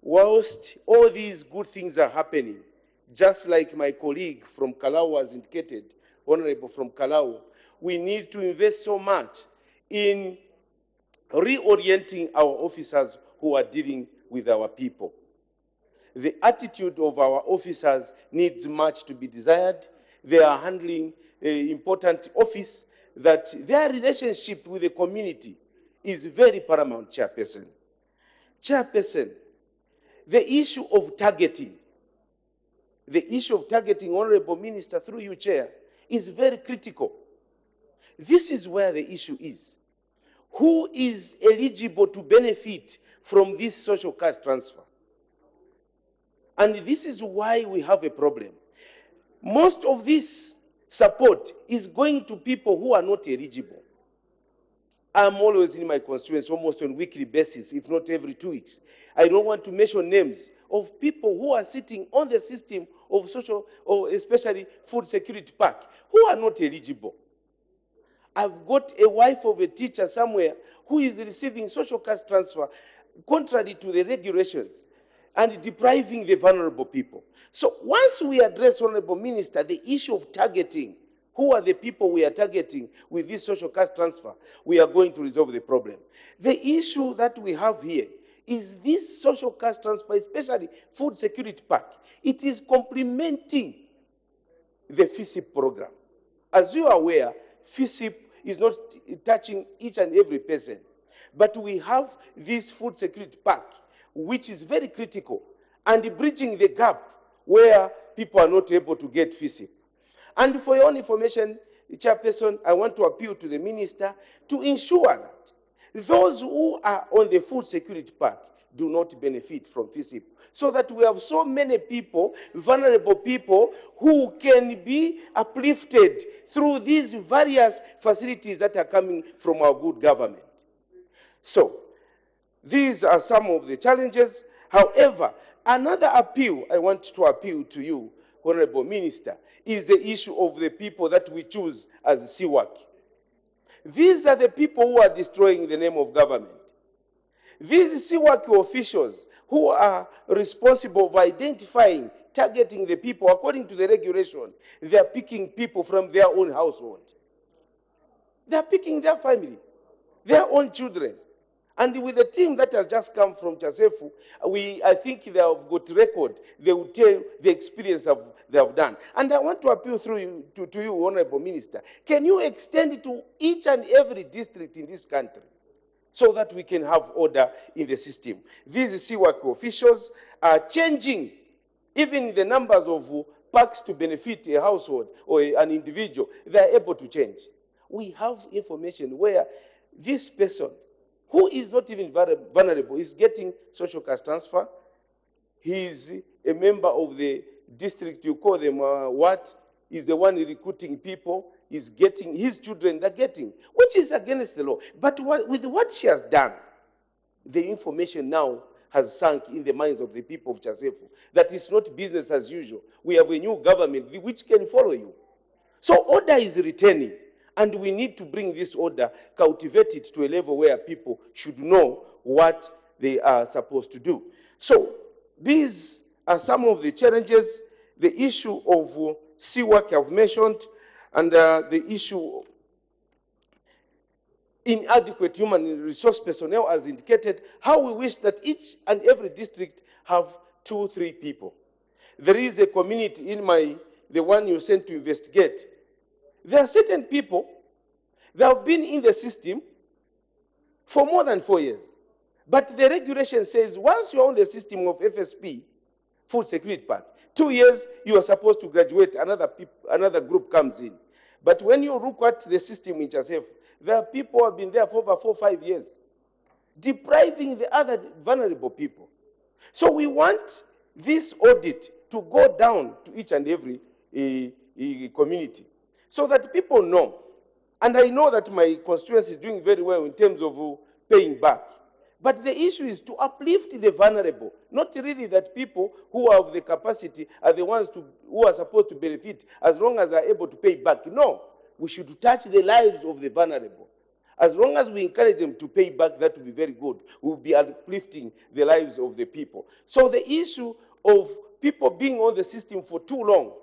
whilst all these good things are happening, just like my colleague from Kalau has indicated, Honorable from Kalau, we need to invest so much in reorienting our officers who are dealing with our people. The attitude of our officers needs much to be desired. They are handling an important office that their relationship with the community is very paramount, Chairperson. Chairperson, the issue of targeting, Honorable Minister, through you, Chair, is very critical. This is where the issue is. Who is eligible to benefit from this social cash transfer? And this is why we have a problem. Most of this support is going to people who are not eligible. I'm always in my constituency almost on a weekly basis, if not every 2 weeks. I don't want to mention names of people who are sitting on the system of social, or especially food security pack, who are not eligible. I've got a wife of a teacher somewhere who is receiving social cash transfer contrary to the regulations and depriving the vulnerable people. So once we address, Honorable Minister, the issue of targeting, who are the people we are targeting with this social cash transfer, we are going to resolve the problem. The issue that we have here is this social cash transfer, especially food security pack, it is complementing the FISIP program. As you are aware, FISIP is not touching each and every person, but we have this food security pack, which is very critical, and bridging the gap where people are not able to get FISIP. And for your own information, Chairperson, I want to appeal to the Minister to ensure that those who are on the food security pack do not benefit from FISIP, so that we have so many people, vulnerable people, who can be uplifted through these various facilities that are coming from our good government. So, these are some of the challenges. However, another appeal I want to appeal to you, Honorable Minister, is the issue of the people that we choose as CWAC. These are the people who are destroying the name of government. These CWAC officials who are responsible for identifying, targeting the people according to the regulation, they are picking people from their own household. They are picking their family, their own children. And with the team that has just come from Chasefu, I think they have got record. They will tell the experience they have done. And I want to appeal through you, to you, Honorable Minister. Can you extend it to each and every district in this country so that we can have order in the system? These CWAC officials are changing even the numbers of packs to benefit a household or an individual. They are able to change. We have information where this person, who is not even vulnerable, is getting social cash transfer. He is a member of the district, you call them what? Is the one recruiting people, is getting, his children are getting, which is against the law. But with what she has done, the information now has sunk in the minds of the people of Chasefu, that it's not business as usual. We have a new government which can follow you. So order is returning. And we need to bring this order, cultivate it to a level where people should know what they are supposed to do. So these are some of the challenges. The issue of CWAC I've mentioned, and the issue inadequate human resource personnel as indicated, how we wish that each and every district have 2 or 3 people. There is a community in the one you sent to investigate. There are certain people that have been in the system for more than 4 years. But the regulation says once you're on the system of FSP, Food Security Pack, 2 years you are supposed to graduate, another group comes in. But when you look at the system in Chasefu, there are people who have been there for over 4 or 5 years, depriving the other vulnerable people. So we want this audit to go down to each and every community, so that people know. And I know that my constituency is doing very well in terms of paying back. But the issue is to uplift the vulnerable, not really that people who have the capacity are the ones who are supposed to benefit as long as they are able to pay back. No, we should touch the lives of the vulnerable. As long as we encourage them to pay back, that will be very good. We will be uplifting the lives of the people. So the issue of people being on the system for too long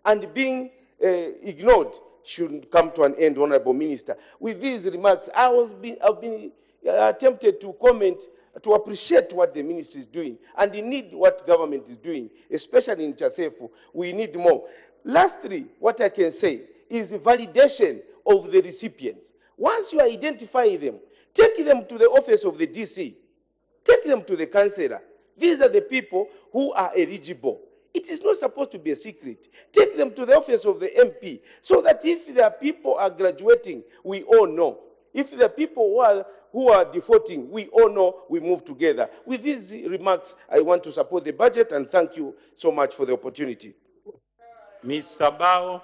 and being ignored should come to an end, Honorable Minister. With these remarks, I've been tempted to comment, to appreciate what the ministry is doing, and indeed what government is doing, especially in Chasefu. We need more. Lastly, what I can say is validation of the recipients. Once you identify them, take them to the office of the DC, take them to the councillor. These are the people who are eligible. It is not supposed to be a secret. Take them to the office of the MP, so that if their people are graduating, we all know. If the people who are defaulting, we all know, we move together. With these remarks, I want to support the budget and thank you so much for the opportunity. Ms. Sabao.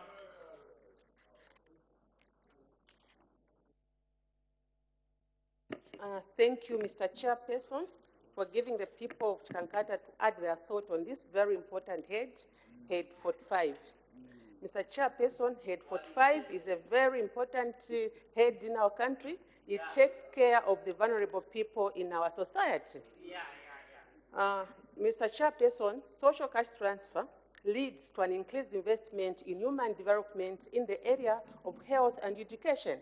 Thank you, Mr. Chairperson, for giving the people of Chankata to add their thought on this very important head 45. Mr. Chairperson, head 45 is a very important head in our country. It takes care of the vulnerable people in our society. Mr. Chairperson, social cash transfer leads to an increased investment in human development in the area of health and education.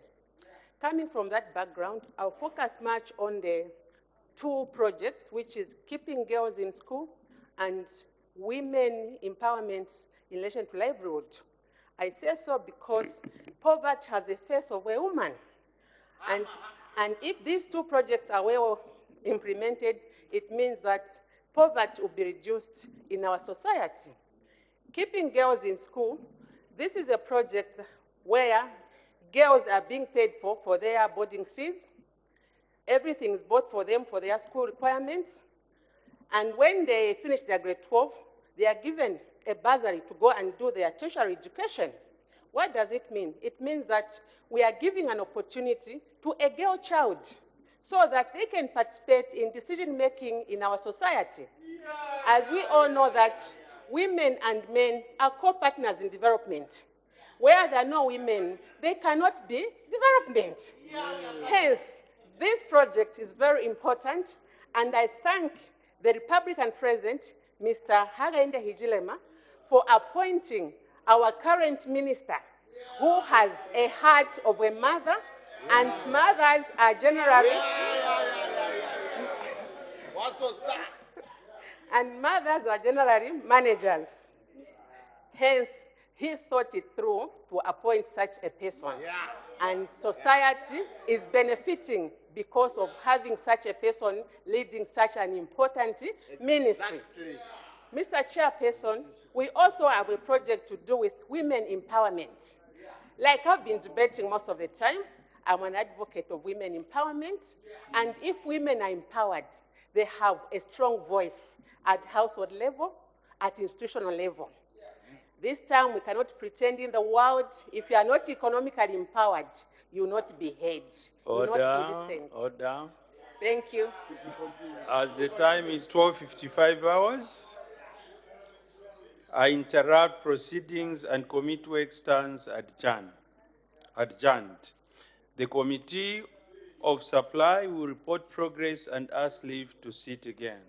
Coming from that background, I'll focus much on the two projects, which is keeping girls in school and women empowerment in relation to livelihood. I say so because poverty has the face of a woman. And if these two projects are well implemented, it means that poverty will be reduced in our society. Keeping girls in school, this is a project where girls are being paid for their boarding fees. Everything is bought for them for their school requirements. And when they finish their grade 12, they are given a bursary to go and do their tertiary education. What does it mean? It means that we are giving an opportunity to a girl child so that they can participate in decision-making in our society. As we all know that women and men are co-partners in development. Where there are no women, they cannot be development. Hence, this project is very important, and I thank the Republican President, Mr. Hakainde Hichilema, for appointing our current minister, who has a heart of a mother, and mothers are generally managers. Hence, he thought it through to appoint such a person. And society is benefiting because of having such a person leading such an important ministry. Mr. Chairperson, we also have a project to do with women empowerment. Like I've been debating most of the time, I'm an advocate of women empowerment, and if women are empowered, they have a strong voice at household level, at institutional level. This time, we cannot pretend in the world, if you are not economically empowered, you will not be heard. You will not be listened. Order. Thank you. As the time is 12:55 hours, I interrupt proceedings and committee work stands adjourned. The Committee of Supply will report progress and ask leave to sit again.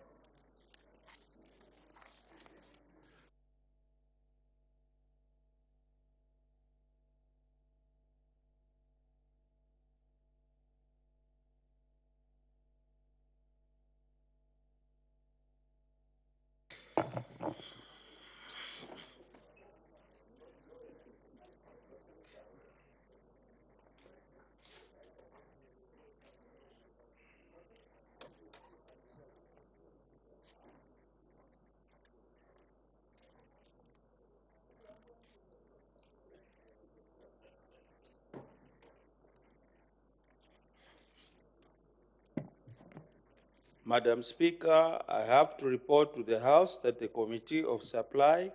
Madam Speaker, I have to report to the House that the Committee of Supply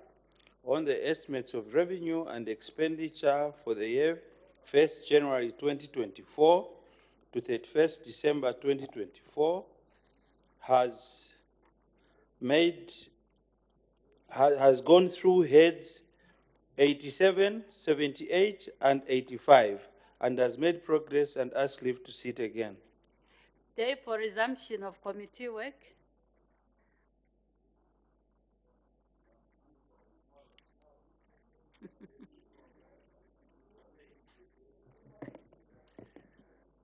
on the estimates of revenue and expenditure for the year 1st January 2024 to 31st December 2024 has gone through heads 87, 78, and 85 and has made progress and asks leave to sit again. Day for resumption of committee work.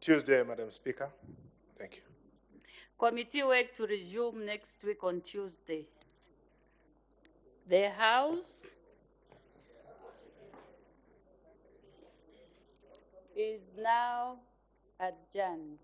Tuesday, Madam Speaker. Thank you. Committee work to resume next week on Tuesday. The House is now adjourned.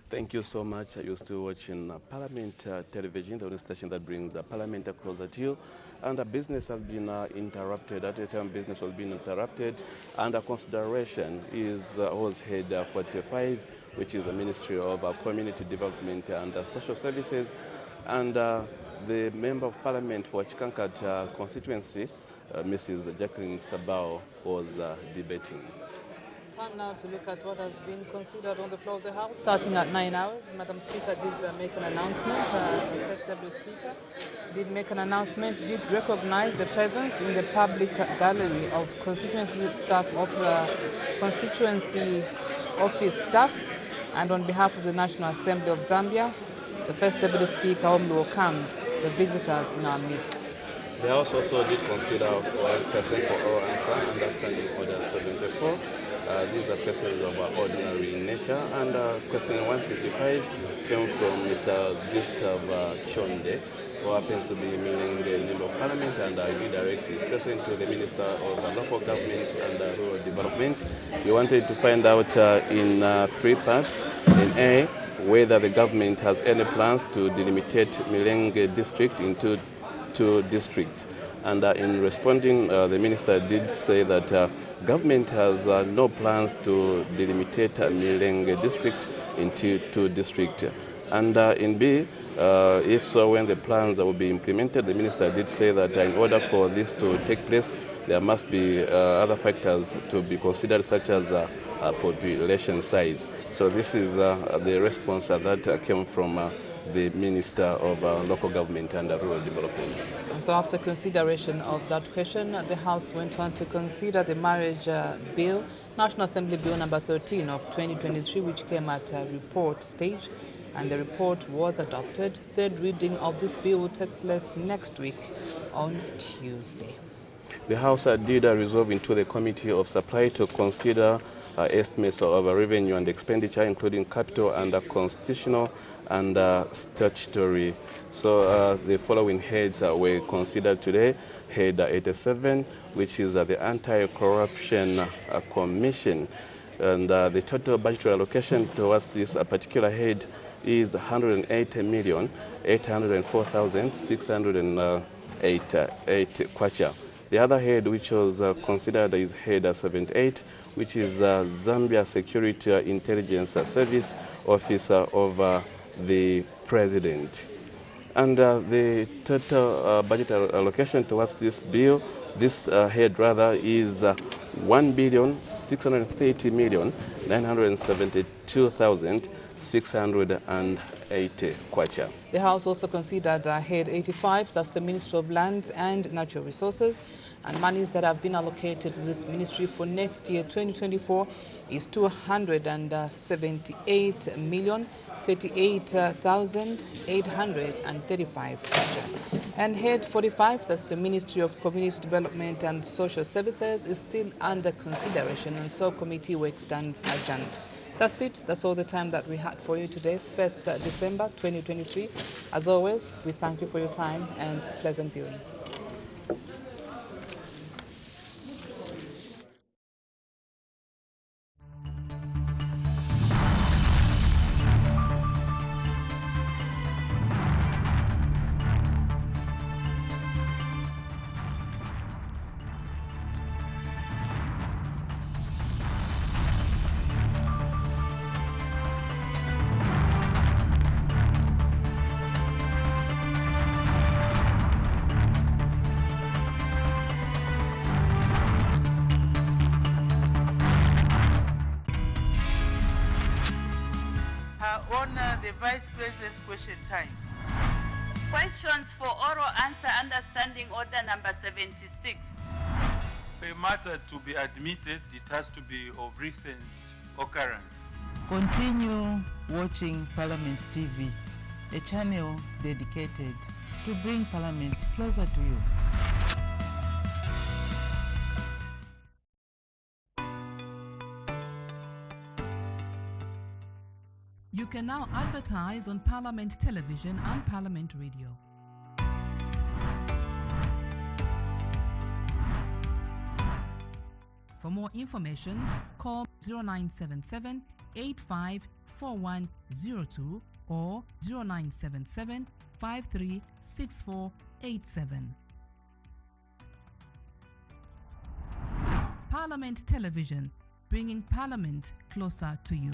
Thank you so much. You're still watching Parliament Television, the only station that brings Parliament closer to you. And the business has been interrupted. At the time, business was being interrupted. Under consideration is was head 45, which is the Ministry of Community Development and Social Services. And the Member of Parliament for Chikankat constituency, Mrs. Jacqueline Sabao, was debating. Time now to look at what has been considered on the floor of the House, starting at 9 hours. Madam Speaker did make an announcement. The First Deputy Speaker did make an announcement, did recognize the presence in the public gallery of constituency staff of constituency office staff, and on behalf of the National Assembly of Zambia, the First Deputy Speaker warmly welcomed the visitors in our midst. The House also did consider one person for oral answer under Standing Order 74. These are questions of ordinary nature, and question 155 came from Mr. Gustav Chonde, who happens to be meaning the Member of Parliament, and I will direct his question to the Minister of Local Government and Rural Development. We wanted to find out in three parts. In A, whether the government has any plans to delimitate Milenge district into two districts. And in responding, the minister did say that government has no plans to delimitate Milenge district into two districts. And in B, if so, when the plans will be implemented, the minister did say that in order for this to take place, there must be other factors to be considered, such as population size. So this is the response that came from the Minister of Local Government and Rural Development. And so after consideration of that question, the House went on to consider the marriage bill, National Assembly Bill number 13 of 2023, which came at report stage, and the report was adopted. Third reading of this bill will take place next week on Tuesday. The House did resolve into the Committee of Supply to consider estimates of revenue and expenditure, including capital and constitutional and statutory. So the following heads were considered today. Head 87, which is the Anti-Corruption Commission. And the total budgetary allocation towards this particular head is 108,804,608 kwacha. The other head, which was considered, is head 78, which is Zambia Security Intelligence Service, Officer of the President. And the total budget allocation towards this bill, this head rather, is 1,630,972,680 kwacha. The House also considered Head 85, that's the Ministry of Lands and Natural Resources, and monies that have been allocated to this ministry for next year, 2024, is 278,038,835 kwacha. And Head 45, that's the Ministry of Community Development and Social Services, is still under consideration, and so committee work stands adjourned. That's it. That's all the time that we had for you today, 1st December 2023. As always, we thank you for your time and pleasant viewing. on the Vice President's question time. Questions for oral answer understanding order number 76. For a matter to be admitted, it has to be of recent occurrence. Continue watching Parliament TV, a channel dedicated to bring Parliament closer to you. You can now advertise on Parliament Television and Parliament Radio. For more information, call 0977 854102 or 0977 536487. Parliament Television, bringing Parliament closer to you.